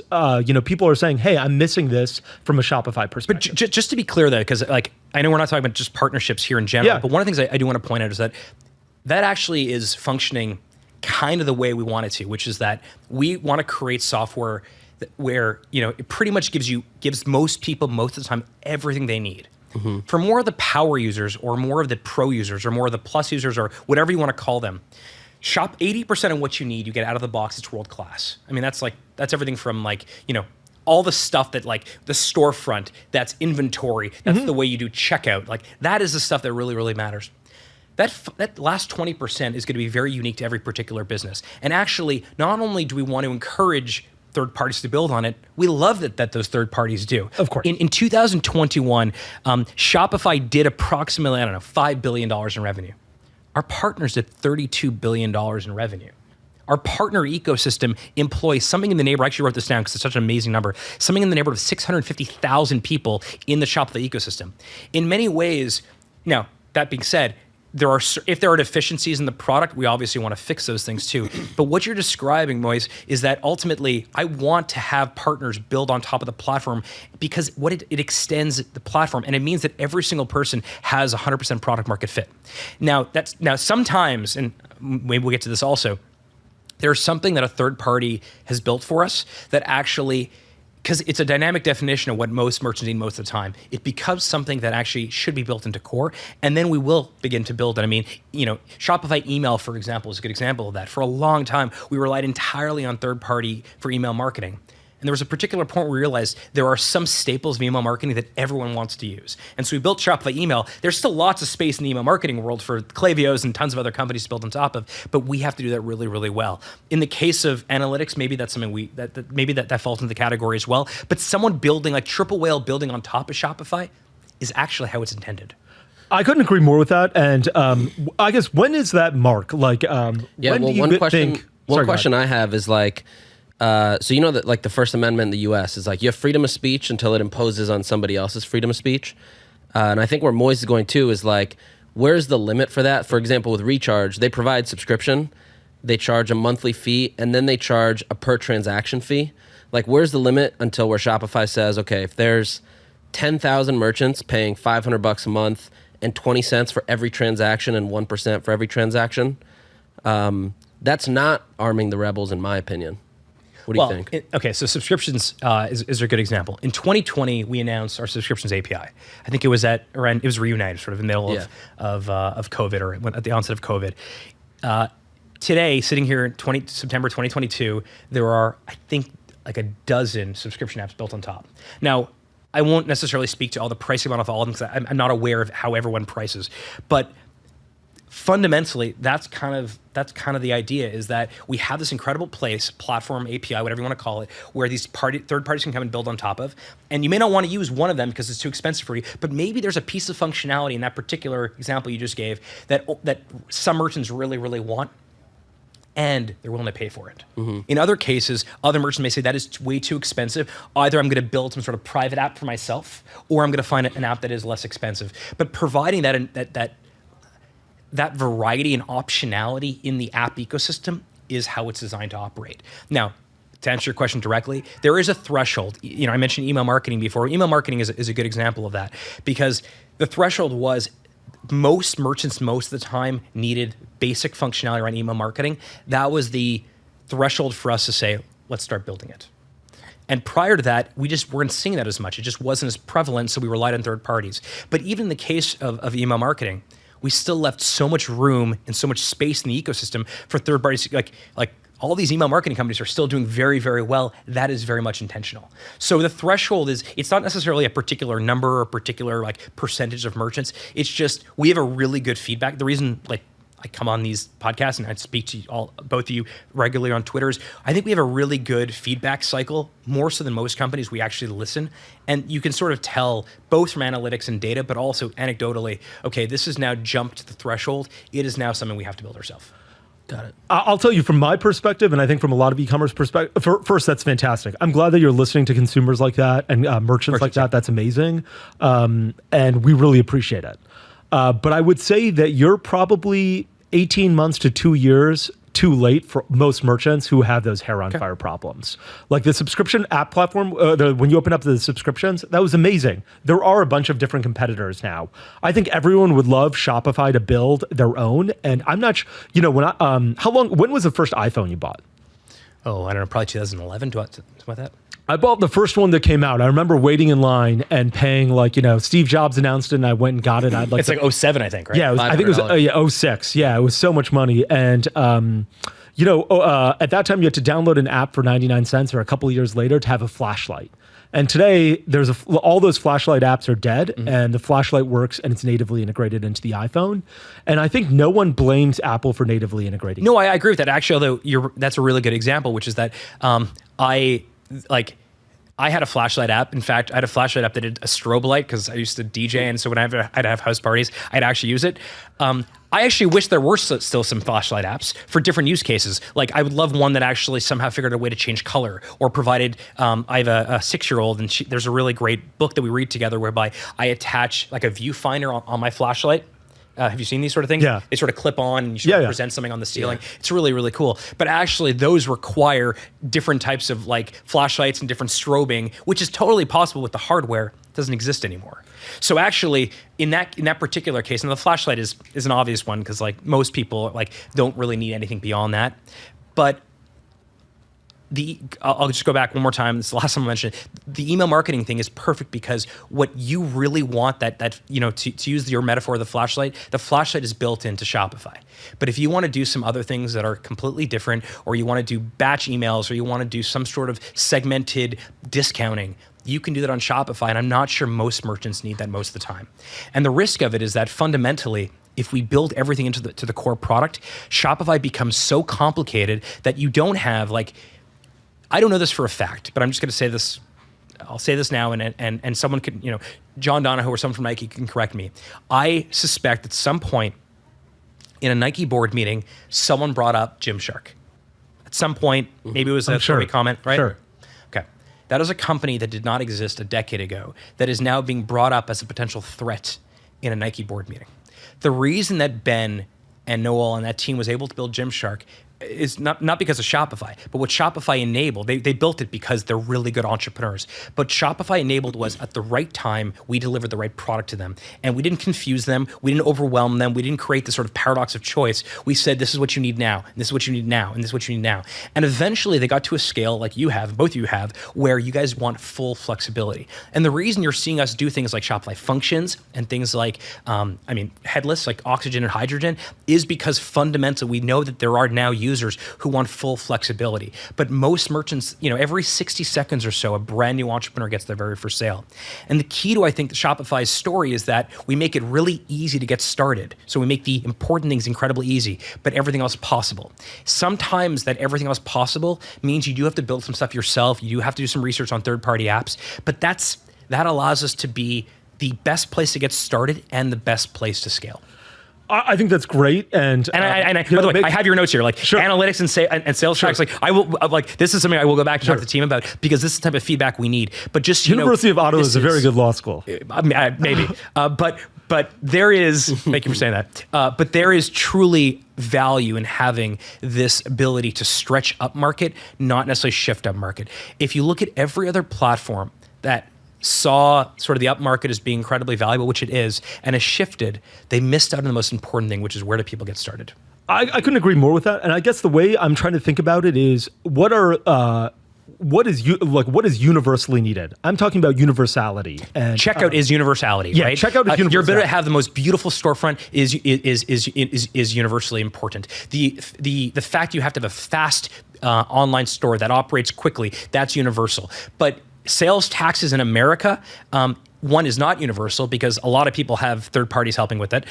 people are saying, hey, I'm missing this from a Shopify perspective. But just to be clear though, because like I know we're not talking about just partnerships here in general, but one of the things I do want to point out is that actually is functioning kind of the way we want it to, which is that we want to create software where it pretty much gives most people most of the time everything they need. Mm-hmm. For more of the power users or more of the pro users or more of the plus users or whatever you want to call them, 80% of what you need you get out of the box. It's world class. I mean that's everything from all the stuff that like the storefront, that's inventory, that's the way you do checkout. Like that is the stuff that really, really matters. That last 20% is going to be very unique to every particular business. And actually, not only do we want to encourage third parties to build on it, we love that those third parties do. Of course. In 2021, Shopify did approximately, $5 billion in revenue. Our partners did $32 billion in revenue. Our partner ecosystem employs something in the neighborhood, I actually wrote this down because it's such an amazing number, something in the neighborhood of 650,000 people in the Shopify ecosystem. In many ways, now, that being said, if there are deficiencies in the product, we obviously want to fix those things too. But what you're describing, Moiz, is that ultimately I want to have partners build on top of the platform because what it extends the platform, and it means that every single person has 100% product market fit. Now sometimes, and maybe we'll get to this also, there's something that a third party has built for us that actually because it's a dynamic definition of what most merchants need most of the time. It becomes something that actually should be built into core, and then we will begin to build it. I mean, Shopify email, for example, is a good example of that. For a long time, we relied entirely on third party for email marketing. And there was a particular point where we realized there are some staples of email marketing that everyone wants to use. And so we built Shopify email. There's still lots of space in the email marketing world for Klaviyo's and tons of other companies to build on top of, but we have to do that really, really well. In the case of analytics, maybe that's something that falls into the category as well. But someone building, like Triple Whale building on top of Shopify is actually how it's intended. I couldn't agree more with that. And I guess when is that mark? Like, when do you think... One question I have is like, so you know that like the First Amendment in the U.S. is like you have freedom of speech until it imposes on somebody else's freedom of speech, and I think where Moiz is going to is like, where's the limit for that? For example, with Recharge, they provide subscription, they charge a monthly fee, and then they charge a per transaction fee. Like, where's the limit until where Shopify says, okay, if there's 10,000 merchants paying $500 a month and 20 cents for every transaction and 1% for every transaction, that's not arming the rebels, in my opinion. What do you think? Okay, so subscriptions is a good example. In 2020, we announced our subscriptions API. I think it was reunited, sort of in the middle of COVID, or at the onset of COVID. Today, sitting here in September 2022, there are, I think, like a dozen subscription apps built on top. Now, I won't necessarily speak to all the pricing model of all of them because I'm not aware of how everyone prices, but fundamentally, that's kind of the idea, is that we have this incredible platform, API, whatever you want to call it, where these third parties can come and build on top of. And you may not want to use one of them because it's too expensive for you, but maybe there's a piece of functionality in that particular example you just gave that some merchants really, really want, and they're willing to pay for it. Mm-hmm. In other cases, other merchants may say that is way too expensive. Either I'm going to build some sort of private app for myself, or I'm going to find an app that is less expensive. But providing that variety and optionality in the app ecosystem is how it's designed to operate. Now, to answer your question directly, there is a threshold. I mentioned email marketing before. Email marketing is a good example of that, because the threshold was most merchants most of the time needed basic functionality around email marketing. That was the threshold for us to say, let's start building it. And prior to that, we just weren't seeing that as much. It just wasn't as prevalent, so we relied on third parties. But even in the case of email marketing, we still left so much room and so much space in the ecosystem for third parties. Like all these email marketing companies are still doing very, very well. That is very much intentional. So the threshold it's not necessarily a particular number or a particular percentage of merchants. It's just, we have a really good feedback. The reason I come on these podcasts and I speak to both of you regularly on Twitter is I think we have a really good feedback cycle, more so than most companies. We actually listen, and you can sort of tell both from analytics and data, but also anecdotally, okay, this has now jumped the threshold. It is now something we have to build ourselves. Got it. I'll tell you from my perspective, and I think from a lot of e-commerce perspective, first, that's fantastic. I'm glad that you're listening to consumers like that and merchants like that. That's amazing. And we really appreciate it. But I would say that you're probably 18 months to 2 years too late for most merchants who have those hair on fire problems. Like the subscription app platform, when you open up the subscriptions, that was amazing. There are a bunch of different competitors now. I think everyone would love Shopify to build their own. And I'm not, when was the first iPhone you bought? Oh, I don't know, probably 2011, something like that. I bought the first one that came out. I remember waiting in line and paying Steve Jobs announced it and I went and got it. It's like 07, I think, right? Yeah, I think it was 06. Yeah, it was so much money. And, at that time you had to download an app for 99 cents or a couple of years later to have a flashlight. And today all those flashlight apps are dead, and the flashlight works and it's natively integrated into the iPhone. And I think no one blames Apple for natively integrating. No, I agree with that. Actually, although that's a really good example, which is that I had a flashlight app. In fact, I had a flashlight app that did a strobe light because I used to DJ, and so when I'd have house parties, I'd actually use it. I actually wish there were still some flashlight apps for different use cases. Like I would love one that actually somehow figured out a way to change color, or provided, I have a 6-year-old, and there's a really great book that we read together whereby I attach like a viewfinder on my flashlight. Have you seen these sort of things? Yeah. They sort of clip on and you sort of present something on the ceiling. Yeah. It's really, really cool. But actually those require different types of flashlights and different strobing, which is totally possible with the hardware. It doesn't exist anymore. So actually in that particular case, and the flashlight is an obvious one because most people don't really need anything beyond that. But I'll just go back one more time. This is the last time I mentioned it. The email marketing thing is perfect because what you really want to use your metaphor of the flashlight is built into Shopify. But if you want to do some other things that are completely different, or you want to do batch emails, or you want to do some sort of segmented discounting, you can do that on Shopify. And I'm not sure most merchants need that most of the time. And the risk of it is that fundamentally, if we build everything into the core product, Shopify becomes so complicated that you don't have I don't know this for a fact, but I'm just going to say this. I'll say this now, and someone could, John Donahoe or someone from Nike can correct me. I suspect at some point in a Nike board meeting, someone brought up Gymshark. At some point, maybe it was a Toby comment, right? Sure. Okay. That is a company that did not exist a decade ago that is now being brought up as a potential threat in a Nike board meeting. The reason that Ben and Noel and that team was able to build Gymshark is not because of Shopify, but what Shopify enabled, they built it because they're really good entrepreneurs. But Shopify enabled was at the right time, we delivered the right product to them. And we didn't confuse them, we didn't overwhelm them, we didn't create this sort of paradox of choice. We said, this is what you need now, and this is what you need now, and this is what you need now. And eventually they got to a scale like you have, both of you have, where you guys want full flexibility. And the reason you're seeing us do things like Shopify Functions and things like, Headless, like oxygen and hydrogen, is because fundamentally we know that there are now users who want full flexibility. But most merchants, every 60 seconds or so, a brand new entrepreneur gets their very first sale. And the key to, I think, Shopify's story is that we make it really easy to get started. So we make the important things incredibly easy, but everything else possible. Sometimes that everything else possible means you do have to build some stuff yourself. You do have to do some research on third-party apps, but that allows us to be the best place to get started and the best place to scale. I think that's great, and by the way, I have your notes here, Sure. analytics and sales tracks. I will this is something I will go back and talk to the team about because this is the type of feedback we need. But just University of Ottawa is a very good law school. Maybe, but there is. Thank you for saying that. But there is truly value in having this ability to stretch up market, not necessarily shift up market. If you look at every other platform that saw sort of the upmarket as being incredibly valuable, which it is, and has shifted, they missed out on the most important thing, which is where do people get started? I couldn't agree more with that. And I guess the way I'm trying to think about it is what is universally needed? I'm talking about universality. And checkout is universality, right? Checkout is universal. Your ability to have the most beautiful storefront is universally important. The fact you have to have a fast online store that operates quickly, that's universal. But sales taxes in America, one is not universal because a lot of people have third parties helping with it.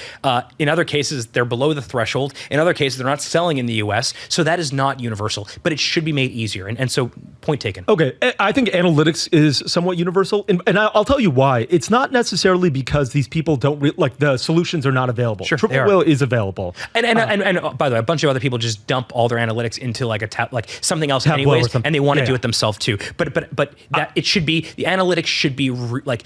In other cases, they're below the threshold. In other cases, they're not selling in the US. So that is not universal, but it should be made easier. And so point taken. Okay. I think analytics is somewhat universal. And I'll tell you why. It's not necessarily because these people don't, the solutions are not available. Sure, Triple Whale is available. And by the way, a bunch of other people just dump all their analytics into something else anyways, and they want to do it themselves too. But that it should be, the analytics should be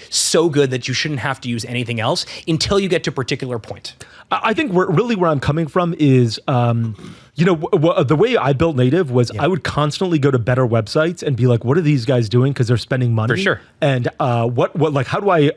so good that you shouldn't have to use anything else until you get to a particular point. I think where I'm coming from is, the way I built Native was I would constantly go to better websites and be like, what are these guys doing? Because they're spending money. For sure. And how do I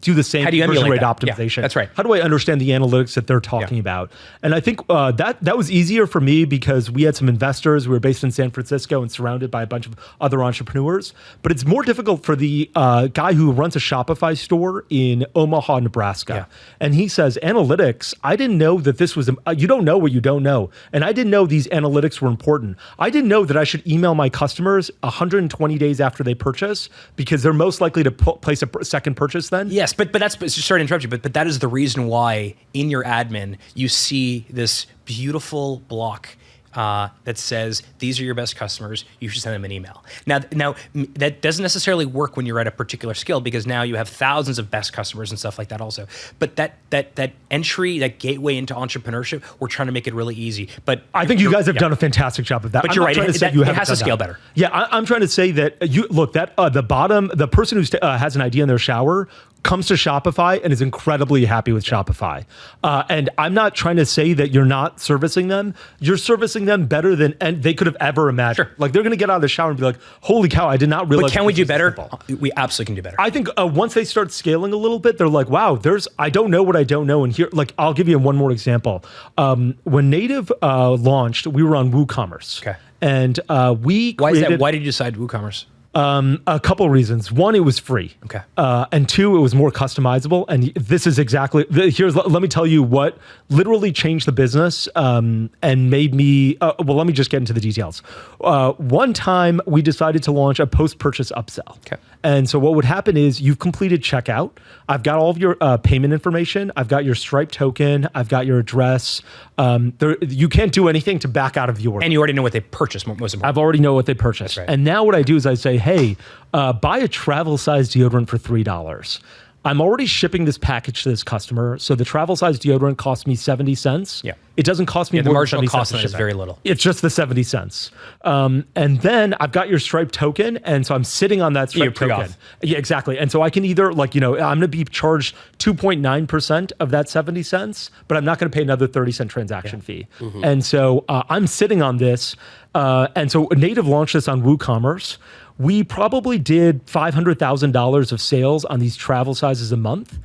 do the same conversion rate optimization? Yeah, that's right. How do I understand the analytics that they're talking about? And I think that was easier for me because we had some investors. We were based in San Francisco and surrounded by a bunch of other entrepreneurs. But it's more difficult for the guy who runs a Shopify store in Omaha, Nebraska. Yeah. And he says, analytics, I didn't know that this was, you don't know what you don't know. And I didn't know these analytics were important. I didn't know that I should email my customers 120 days after they purchase because they're most likely to place a second purchase then. Yes, but that's, sorry to interrupt you, but that is the reason why in your admin, you see this beautiful block that says, these are your best customers, you should send them an email. Now that doesn't necessarily work when you're at a particular scale because now you have thousands of best customers and stuff like that also. But that entry, that gateway into entrepreneurship, we're trying to make it really easy. But I think you guys have done a fantastic job of that. But you're right, it has to scale better. Yeah, I'm trying to say that, the person who has an idea in their shower comes to Shopify and is incredibly happy with Shopify. And I'm not trying to say that you're not servicing them. You're servicing them better than they could have ever imagined. Sure. Like they're going to get out of the shower and be like, holy cow, I did not realize. But can we do better? We absolutely can do better. I think once they start scaling a little bit, they're like, wow, I don't know what I don't know. And here, I'll give you one more example. When Native launched, we were on WooCommerce. Okay. And we Why is created that? Why did you decide WooCommerce? a couple of reasons. One, it was free. Okay. And two, it was more customizable. And this is exactly, let me tell you what literally changed the business and made me, let me just get into the details. One time we decided to launch a post-purchase upsell. Okay. And so what would happen is you've completed checkout. I've got all of your payment information. I've got your Stripe token. I've got your address. You can't do anything to back out of the order. And you already know what they purchased, most important. I've already know what they purchased. That's right. And now what I do is I say, hey, buy a travel-sized deodorant for $3. I'm already shipping this package to this customer, so the travel-sized deodorant costs me 70 cents. Yeah. It doesn't cost me the more than marginal 70 cost cents. on it is very little. It's just the 70 cents. And then I've got your Stripe token, and so I'm sitting on that Stripe You're token. off. Yeah, exactly. And so I can either, I'm going to be charged 2.9% of that 70 cents, but I'm not going to pay another 30-cent transaction fee. Mm-hmm. And so I'm sitting on this. And so Native launched this on WooCommerce. We probably did $500,000 of sales on these travel sizes a month,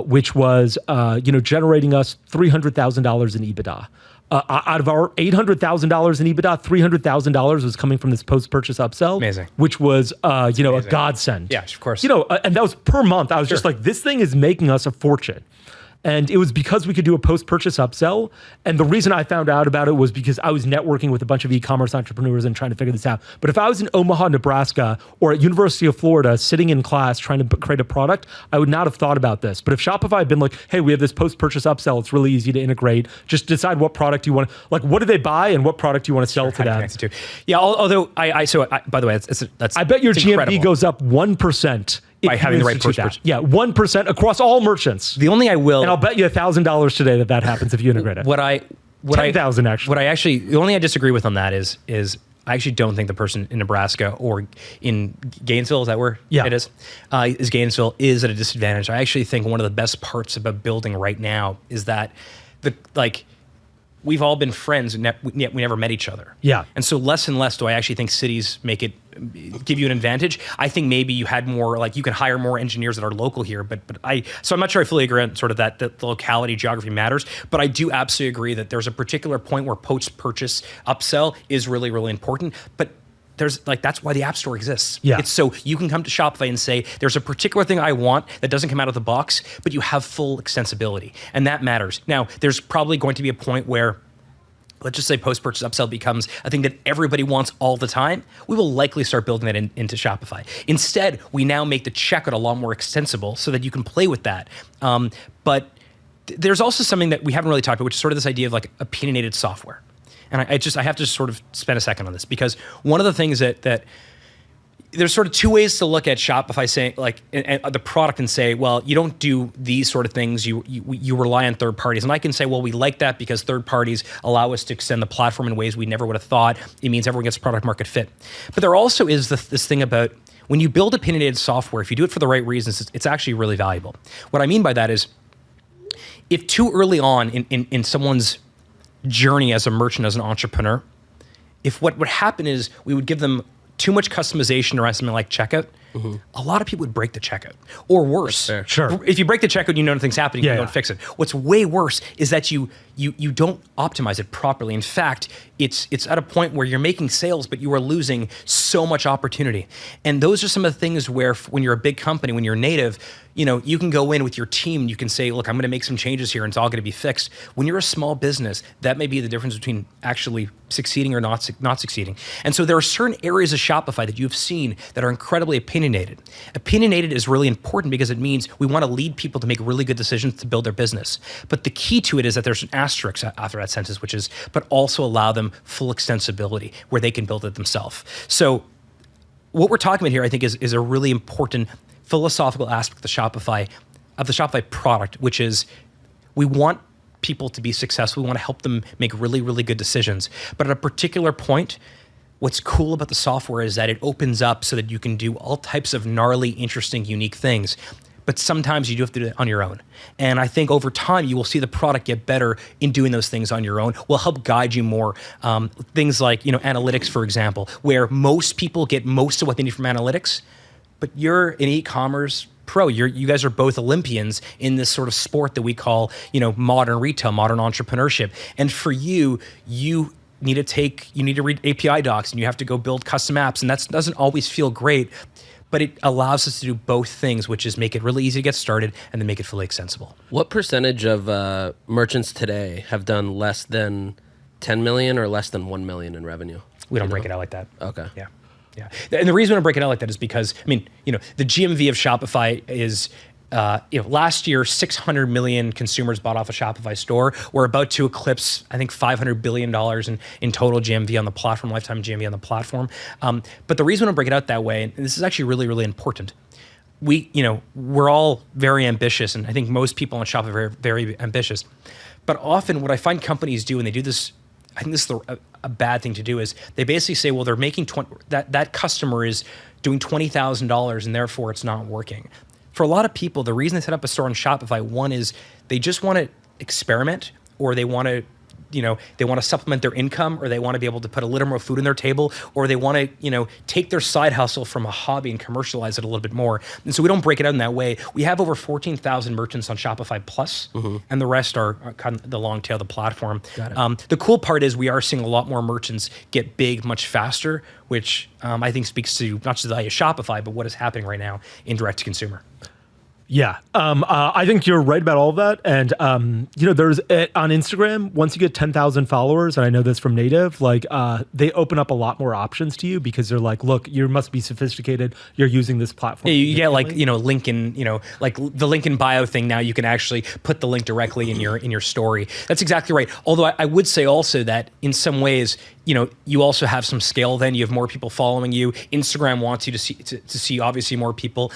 which was, generating us $300,000 in EBITDA. Out of our $800,000 in EBITDA, $300,000 was coming from this post-purchase upsell. Amazing. Which was, a godsend. Yeah, of course. And that was per month. I was just like, this thing is making us a fortune. And it was because we could do a post-purchase upsell. And the reason I found out about it was because I was networking with a bunch of e-commerce entrepreneurs and trying to figure this out. But if I was in Omaha, Nebraska, or at University of Florida, sitting in class trying to create a product, I would not have thought about this. But if Shopify had been like, hey, we have this post-purchase upsell, it's really easy to integrate. Just decide what product you want. What do they buy and what product you want to sell to them? Yeah, although by the way, that's I bet your GMV incredible. goes up 1%. By having the right post-purchase. Yeah, 1% across all merchants. The only I will, and I'll bet you $1,000 today that happens if you integrate it. 10,000 actually. The only I disagree with on that is I actually don't think the person in Nebraska or in Gainesville, is that where it is? Is Gainesville is at a disadvantage. I actually think one of the best parts about building right now is that we've all been friends and we never met each other. Yeah. And so less and less do I actually think cities give you an advantage. I think maybe you had more, you can hire more engineers that are local here, so I'm not sure I fully agree on sort of that the locality, geography matters, but I do absolutely agree that there's a particular point where post-purchase upsell is really, really important. But there's that's why the App Store exists. Yeah. It's so you can come to Shopify and say, there's a particular thing I want that doesn't come out of the box, but you have full extensibility. And that matters. Now, there's probably going to be a point where, let's just say post-purchase upsell becomes a thing that everybody wants all the time. We will likely start building that into Shopify. Instead, we now make the checkout a lot more extensible so that you can play with that. But there's also something that we haven't really talked about, which is sort of this idea of opinionated software. And I have to sort of spend a second on this, because one of the things that there's sort of two ways to look at Shopify, saying and the product, and say, well, you don't do these sort of things. You rely on third parties, and I can say, well, we like that because third parties allow us to extend the platform in ways we never would have thought. It means everyone gets product market fit. But there also is this thing about when you build opinionated software, if you do it for the right reasons, it's actually really valuable. What I mean by that is, if too early on in someone's journey as a merchant, as an entrepreneur, if what would happen is we would give them too much customization around something like checkout, a lot of people would break the checkout. Or worse, Sure. If you break the checkout, you know nothing's happening, you don't fix it. What's way worse is that you don't optimize it properly. In fact, it's at a point where you're making sales, but you are losing so much opportunity. And those are some of the things where, when you're a big company, when you're native, you can go in with your team and you can say, look, I'm going to make some changes here and it's all going to be fixed. When you're a small business, that may be the difference between actually succeeding or not succeeding. And so there are certain areas of Shopify that you've seen that are incredibly opinionated. Opinionated is really important because it means we want to lead people to make really good decisions to build their business. But the key to it is that there's an asterisk after that sentence, which is, but also allow them full extensibility where they can build it themselves. So what we're talking about here, I think, is a really important philosophical aspect of the Shopify product, which is we want people to be successful. We want to help them make really, really good decisions. But at a particular point, what's cool about the software is that it opens up so that you can do all types of gnarly, interesting, unique things. But sometimes you do have to do it on your own. And I think over time, you will see the product get better in doing those things on your own. Will help guide you more. Things like analytics, for example, where most people get most of what they need from analytics. But you're an e-commerce pro. You guys are both Olympians in this sort of sport that we call, modern retail, modern entrepreneurship. And for you need to read API docs, and you have to go build custom apps, and that doesn't always feel great, but it allows us to do both things, which is make it really easy to get started and then make it fully extensible. What percentage of merchants today have done less than 10 million or less than 1 million in revenue? We don't break it out like that. Okay. Yeah. Yeah. And the reason we don't break it out like that is because, I mean, the GMV of Shopify is, last year, 600 million consumers bought off a Shopify store. We're about to eclipse, I think, $500 billion in total GMV on the platform, lifetime GMV on the platform. But the reason we don't break it out that way, and this is actually really, really important, we're all very ambitious, and I think most people on Shopify are very, very ambitious. But often what I find companies do, and they do this, I think this is a bad thing to do, is they basically say, well, they're making that customer is doing $20,000 and therefore it's not working. For a lot of people, the reason they set up a store on Shopify, one is they just want to experiment, or they want to, they want to supplement their income, or they want to be able to put a little more food on their table, or they want to, take their side hustle from a hobby and commercialize it a little bit more. And so we don't break it out in that way. We have over 14,000 merchants on Shopify Plus, and the rest are kind of the long tail of the platform. The cool part is we are seeing a lot more merchants get big much faster, which I think speaks to not just the value of Shopify, but what is happening right now in direct to consumer. Yeah, I think you're right about all of that. And, there's on Instagram, once you get 10,000 followers, and I know this from Native, they open up a lot more options to you because they're like, look, you must be sophisticated. You're using this platform. Yeah, you get link in, like the link in bio thing. Now you can actually put the link directly in your story. That's exactly right. Although I would say also that in some ways, you also have some scale. Then you have more people following you. Instagram wants you to see obviously more people.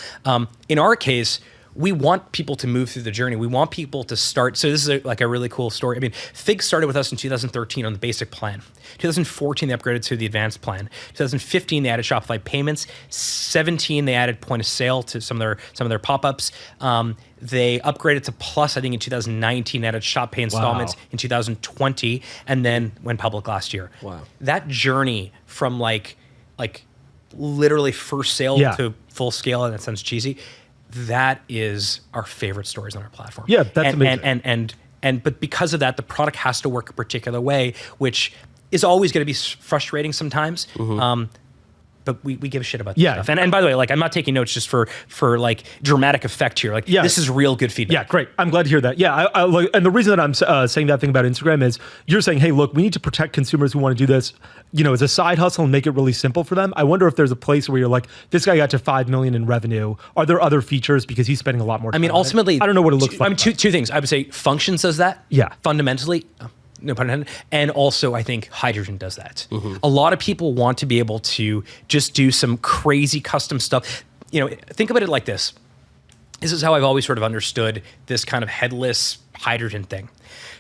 In our case, we want people to move through the journey. We want people to start. So this is a really cool story. I mean, Fig started with us in 2013 on the basic plan. 2014, they upgraded to the advanced plan. 2015, they added Shopify payments. 17, they added point of sale to some of their pop-ups. They upgraded to Plus, I think, in 2019, added Shop Pay installments in 2020, and then went public last year. Wow. That journey from like literally first sale to full scale, and that sounds cheesy, that is our favorite stories on our platform. Yeah, that's amazing. But because of that, the product has to work a particular way, which is always going to be frustrating sometimes. But we give a shit about that stuff. And by the way, I'm not taking notes just for dramatic effect here. This is real good feedback. Yeah, great. I'm glad to hear that. Yeah, and the reason that I'm saying that thing about Instagram is you're saying, hey, look, we need to protect consumers who want to do this, as a side hustle and make it really simple for them. I wonder if there's a place where you're like, this guy got to 5 million in revenue. Are there other features because he's spending a lot more time? I mean, ultimately, I don't know what it looks like. I mean, two things. I would say Functions does that. Yeah. Fundamentally. No pun intended. And also, I think Hydrogen does that. A lot of people want to be able to just do some crazy custom stuff. Think about it like this. This is how I've always sort of understood this kind of headless Hydrogen thing.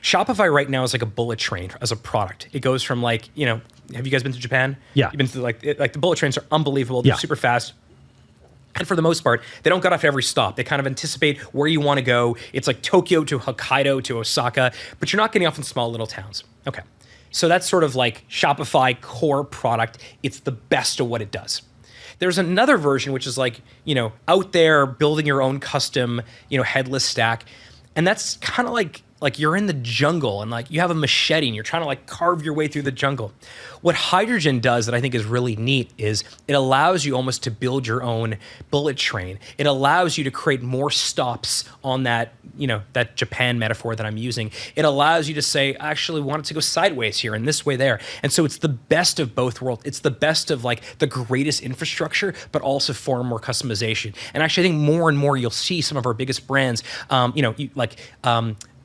Shopify right now is like a bullet train as a product. It goes from have you guys been to Japan? Yeah. You've been to the bullet trains are unbelievable. They're super fast. And for the most part, they don't get off every stop. They kind of anticipate where you want to go. It's like Tokyo to Hokkaido to Osaka, but you're not getting off in small little towns. Okay. So that's sort of like Shopify core product. It's the best of what it does. There's another version, which is out there building your own custom, headless stack. And that's kind of like you're in the jungle and you have a machete and you're trying to carve your way through the jungle. What Hydrogen does that I think is really neat is it allows you almost to build your own bullet train. It allows you to create more stops on that, that Japan metaphor that I'm using. It allows you to say, I actually want it to go sideways here and this way there. And so it's the best of both worlds. It's the best of the greatest infrastructure, but also far more customization. And actually I think more and more you'll see some of our biggest brands,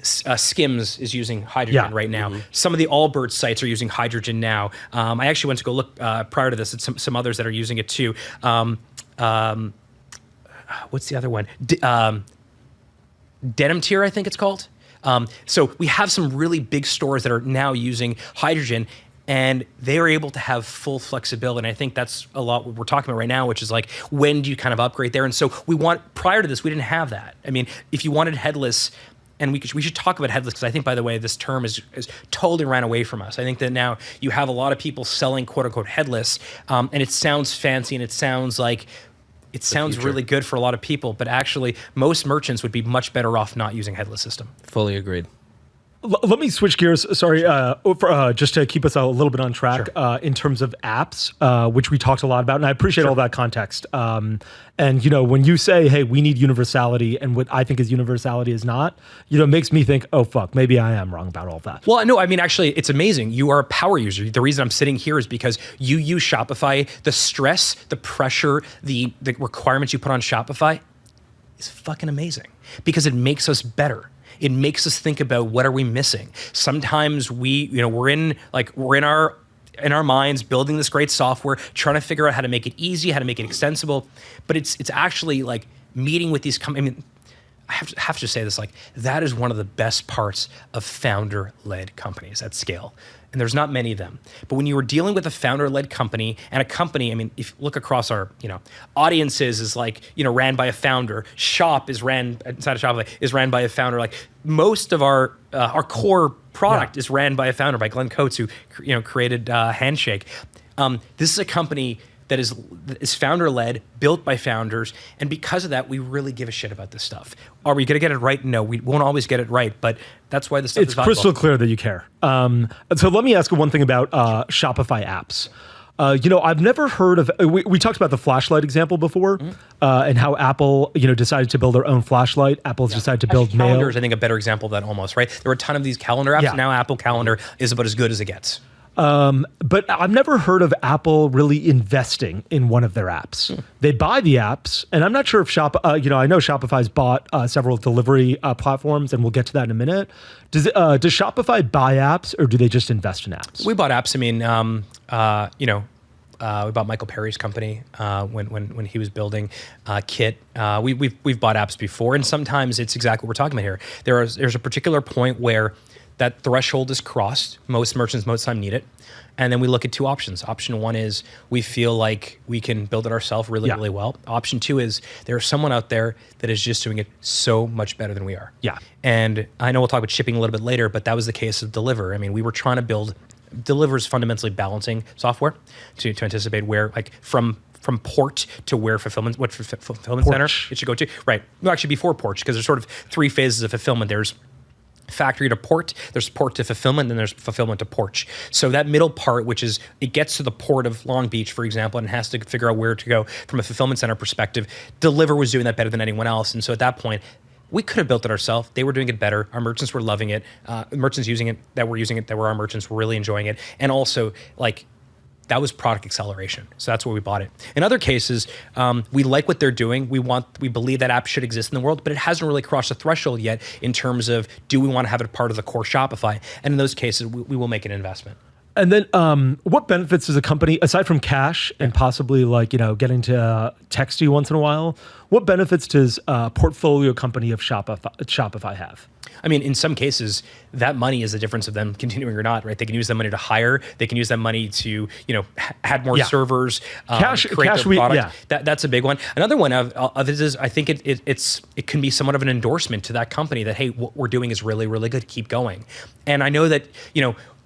Skims is using Hydrogen right now. Some of the Allbirds sites are using Hydrogen now. I actually went to go look prior to this at some others that are using it too. What's the other one? Denim Tier, I think it's called. So we have some really big stores that are now using Hydrogen, and they are able to have full flexibility. And I think that's a lot what we're talking about right now, which is when do you kind of upgrade there? And so prior to this, we didn't have that. I mean, if you wanted headless, and we should talk about headless, because I think, by the way, this term is totally ran away from us. I think that now you have a lot of people selling quote unquote headless, and it sounds fancy and it sounds really good for a lot of people, but actually most merchants would be much better off not using headless system. Fully agreed. Let me switch gears. Sorry, just to keep us a little bit on track in terms of apps, which we talked a lot about, and I appreciate all that context. And when you say, "Hey, we need universality," and what I think is universality is not, it makes me think, "Oh fuck, maybe I am wrong about all that." Well, no, I mean, actually, it's amazing. You are a power user. The reason I'm sitting here is because you use Shopify. The stress, the pressure, the requirements you put on Shopify is fucking amazing because it makes us better. It makes us think about what are we missing. Sometimes we're in our minds building this great software, trying to figure out how to make it easy, how to make it extensible. But it's actually like meeting with these companies. I mean, I have to say this, like that is one of the best parts of founder-led companies at scale. And there's not many of them. But when you were dealing with a founder-led company and a company, I mean, if you look across our, audiences is like, ran by a founder. Shop is ran inside of Shopify is ran by a founder. Like most of our core product is ran by a founder, by Glenn Coates, who created Handshake. This is a company that is founder-led, built by founders, and because of that, we really give a shit about this stuff. Are we going to get it right? No, we won't always get it right, but that's why this stuff is valuable. It's crystal clear that you care. So let me ask you one thing about Shopify apps. I've never heard of. We talked about the flashlight example before, and how Apple, decided to build their own flashlight. Apple's decided to build Mail. Calendar is, I think, a better example of that almost, right? There were a ton of these calendar apps. Yeah. Now Apple Calendar is about as good as it gets. But I've never heard of Apple really investing in one of their apps. They buy the apps, and I'm not sure if I know Shopify's bought several delivery platforms, and we'll get to that in a minute. Does Shopify buy apps, or do they just invest in apps? We bought apps. I mean, we bought Michael Perry's company when he was building Kit. We've bought apps before, and sometimes it's exactly what we're talking about here. There's a particular point where that threshold is crossed. Most merchants most time need it. And then we look at two options. Option one is we feel like we can build it ourselves really well. Option two is there's someone out there that is just doing it so much better than we are. Yeah. And I know we'll talk about shipping a little bit later, but that was the case of Deliver. I mean, we were trying to build Deliver's fundamentally balancing software to anticipate where, like, from port to where fulfillment center it should go to. Right. No, actually before port, because there's sort of three phases of fulfillment. There's factory to port, there's port to fulfillment, and there's fulfillment to port. So that middle part, which is it gets to the port of Long Beach, for example, and has to figure out where to go from a fulfillment center perspective, Deliver was doing that better than anyone else. And so at that point, we could have built it ourselves. They were doing it better. Our merchants were loving it. Merchants using it, that were our merchants, were really enjoying it. And also, like, that was product acceleration. So that's where we bought it. In other cases, we like what they're doing. We believe that app should exist in the world, but it hasn't really crossed the threshold yet in terms of, do we want to have it part of the core Shopify? And in those cases, we will make an investment. And then what benefits does a company, aside from cash and possibly getting to text you once in a while, what benefits does a portfolio company of Shopify have? I mean, in some cases, that money is the difference of them continuing or not, right? They can use that money to hire. They can use that money to, add more servers, create their product. That's a big one. Another one of it is, I think it can be somewhat of an endorsement to that company that, hey, what we're doing is really, really good. Keep going. And I know that,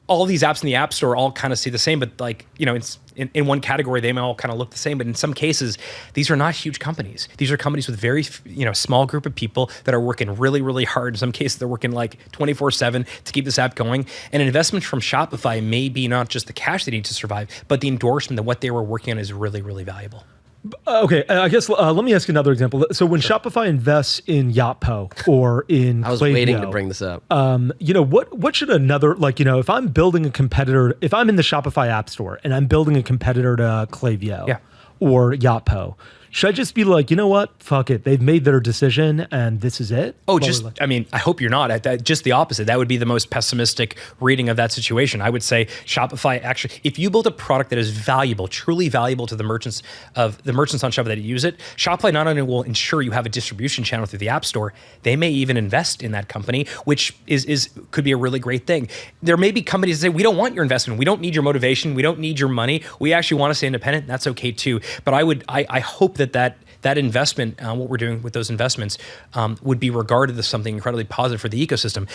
all these apps in the App Store all kind of see the same, but it's in one category, they may all kind of look the same. But in some cases, these are not huge companies. These are companies with very, small group of people that are working really, really hard. In some cases, they're working like 24/7 to keep this app going. And an investment from Shopify may be not just the cash they need to survive, but the endorsement that what they were working on is really, really valuable. Okay, I guess let me ask you another example. So when Shopify invests in Yotpo or in I was Klaviyo, waiting to bring this up. What should another, if I'm building a competitor, if I'm in the Shopify App Store and I'm building a competitor to Klaviyo or Yotpo, should I just be like, you know what? Fuck it. They've made their decision and this is it? Oh, I hope you're not. Just the opposite. That would be the most pessimistic reading of that situation. I would say Shopify actually, if you build a product that is valuable, truly valuable to the merchants on Shopify that use it, Shopify not only will ensure you have a distribution channel through the App Store, they may even invest in that company, which could be a really great thing. There may be companies that say, we don't want your investment. We don't need your motivation. We don't need your money. We actually want to stay independent. That's okay too. But I hope that investment, what we're doing with those investments, would be regarded as something incredibly positive for the ecosystem.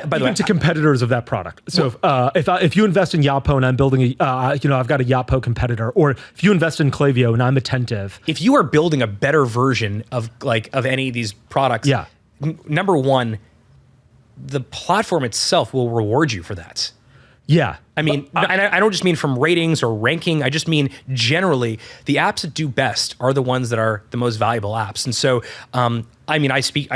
By the way, to competitors of that product. So if you invest in Yotpo and I'm building I've got a Yotpo competitor, or if you invest in Klaviyo and I'm attentive, if you are building a better version of any of these products, number one, the platform itself will reward you for that. Yeah. I mean, and I don't just mean from ratings or ranking. I just mean generally, the apps that do best are the ones that are the most valuable apps. And so, I mean,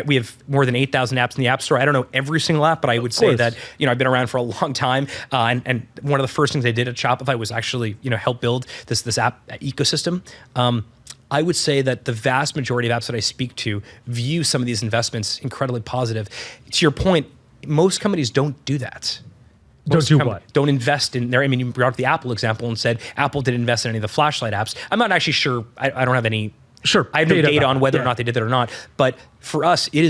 we have more than 8,000 apps in the App Store. I don't know every single app, but I would say that, I've been around for a long time. And one of the first things I did at Shopify was actually, help build this app ecosystem. I would say that the vast majority of apps that I speak to view some of these investments incredibly positive. To your point, most companies don't do that. Don't invest in there. I mean, you brought up the Apple example and said Apple didn't invest in any of the flashlight apps. I'm not actually sure. I don't have any. Sure. I have no data on whether or not they did that or not. But for us, it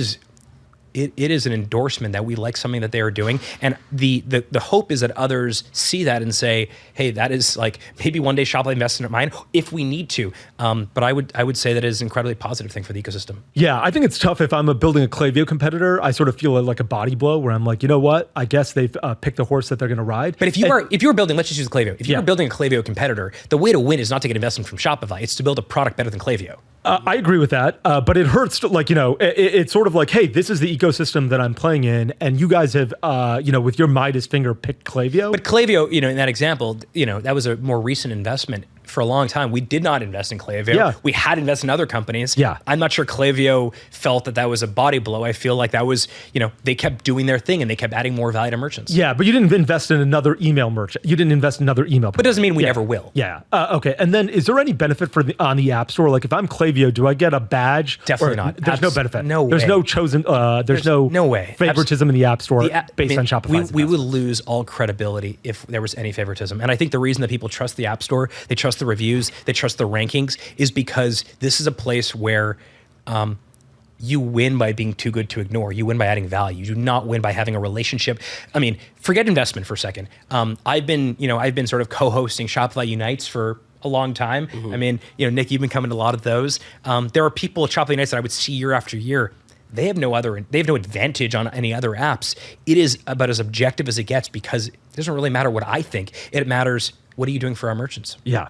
is an endorsement that we like something that they are doing. And the hope is that others see that and say, hey, that is like, maybe one day Shopify invests in mine if we need to. But I would say that it is an incredibly positive thing for the ecosystem. Yeah, I think it's tough if I'm building a Klaviyo competitor. I sort of feel like a body blow where I'm like, you know what? I guess they've picked the horse that they're going to ride. But if you were building, let's just use Klaviyo. If you were building a Klaviyo competitor, the way to win is not to get investment from Shopify. It's to build a product better than Klaviyo. I agree with that, but it hurts. It's sort of like, hey, this is the ecosystem that I'm playing in, and you guys have, with your Midas finger, picked Klaviyo. But Klaviyo, in that example, that was a more recent investment. For a long time, we did not invest in Klaviyo. Yeah. We had invested in other companies. Yeah. I'm not sure Klaviyo felt that was a body blow. I feel like that was, they kept doing their thing and they kept adding more value to merchants. Yeah, but you didn't invest in another email merchant. You didn't invest in another email. But it doesn't mean we never will. Yeah. Okay. And then is there any benefit on the App Store? Like if I'm Klaviyo, do I get a badge? Definitely not. There's no benefit. No There's way. no chosen. There's no way. favoritism in the App Store based on Shopify. We would lose all credibility if there was any favoritism. And I think the reason that people trust the App Store, they trust the reviews, they trust the rankings, is because this is a place where you win by being too good to ignore. You win by adding value. You do not win by having a relationship. I mean, forget investment for a second. I've been sort of co-hosting Shopify Unites for a long time. Mm-hmm. I mean, Nik, you've been coming to a lot of those. There are people at Shopify Unites that I would see year after year. They have no advantage on any other apps. It is about as objective as it gets because it doesn't really matter what I think. It matters, what are you doing for our merchants? Yeah.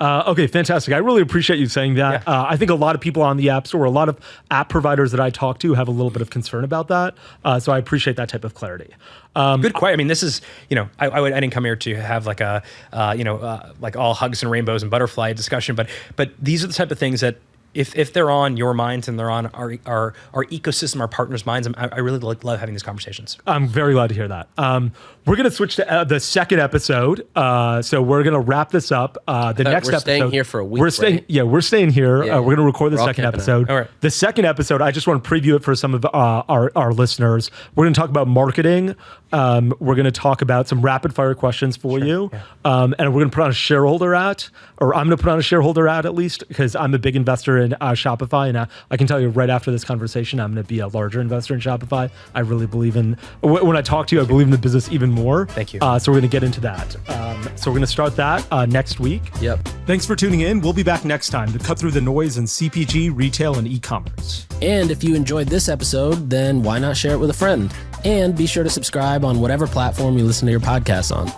Okay, fantastic. I really appreciate you saying that. Yeah. I think a lot of people on the App Store, a lot of app providers that I talk to have a little bit of concern about that. So I appreciate that type of clarity. Good question. I mean, this is, I didn't come here to have like a, like all hugs and rainbows and butterfly discussion, but these are the type of things that if they're on your minds and they're on our ecosystem, our partners' minds, I really love having these conversations. I'm very glad to hear that. We're going to switch to the second episode. So we're going to wrap this up. The next episode. We're staying here for a week. We're staying here. Yeah, we're going to record the second episode. All right. The second episode, I just want to preview it for some of our listeners. We're going to talk about marketing. We're going to talk about some rapid fire questions for you. Yeah. And we're going to put on a shareholder ad, or I'm going to put on a shareholder ad at least, because I'm a big investor in Shopify. And I can tell you right after this conversation, I'm going to be a larger investor in Shopify. I really believe in, when I talk to you, I believe in the business even more. Thank you. So we're going to get into that. So we're going to start that next week. Yep. Thanks for tuning in. We'll be back next time to cut through the noise in CPG, retail, and e-commerce. And if you enjoyed this episode, then why not share it with a friend? And be sure to subscribe on whatever platform you listen to your podcasts on.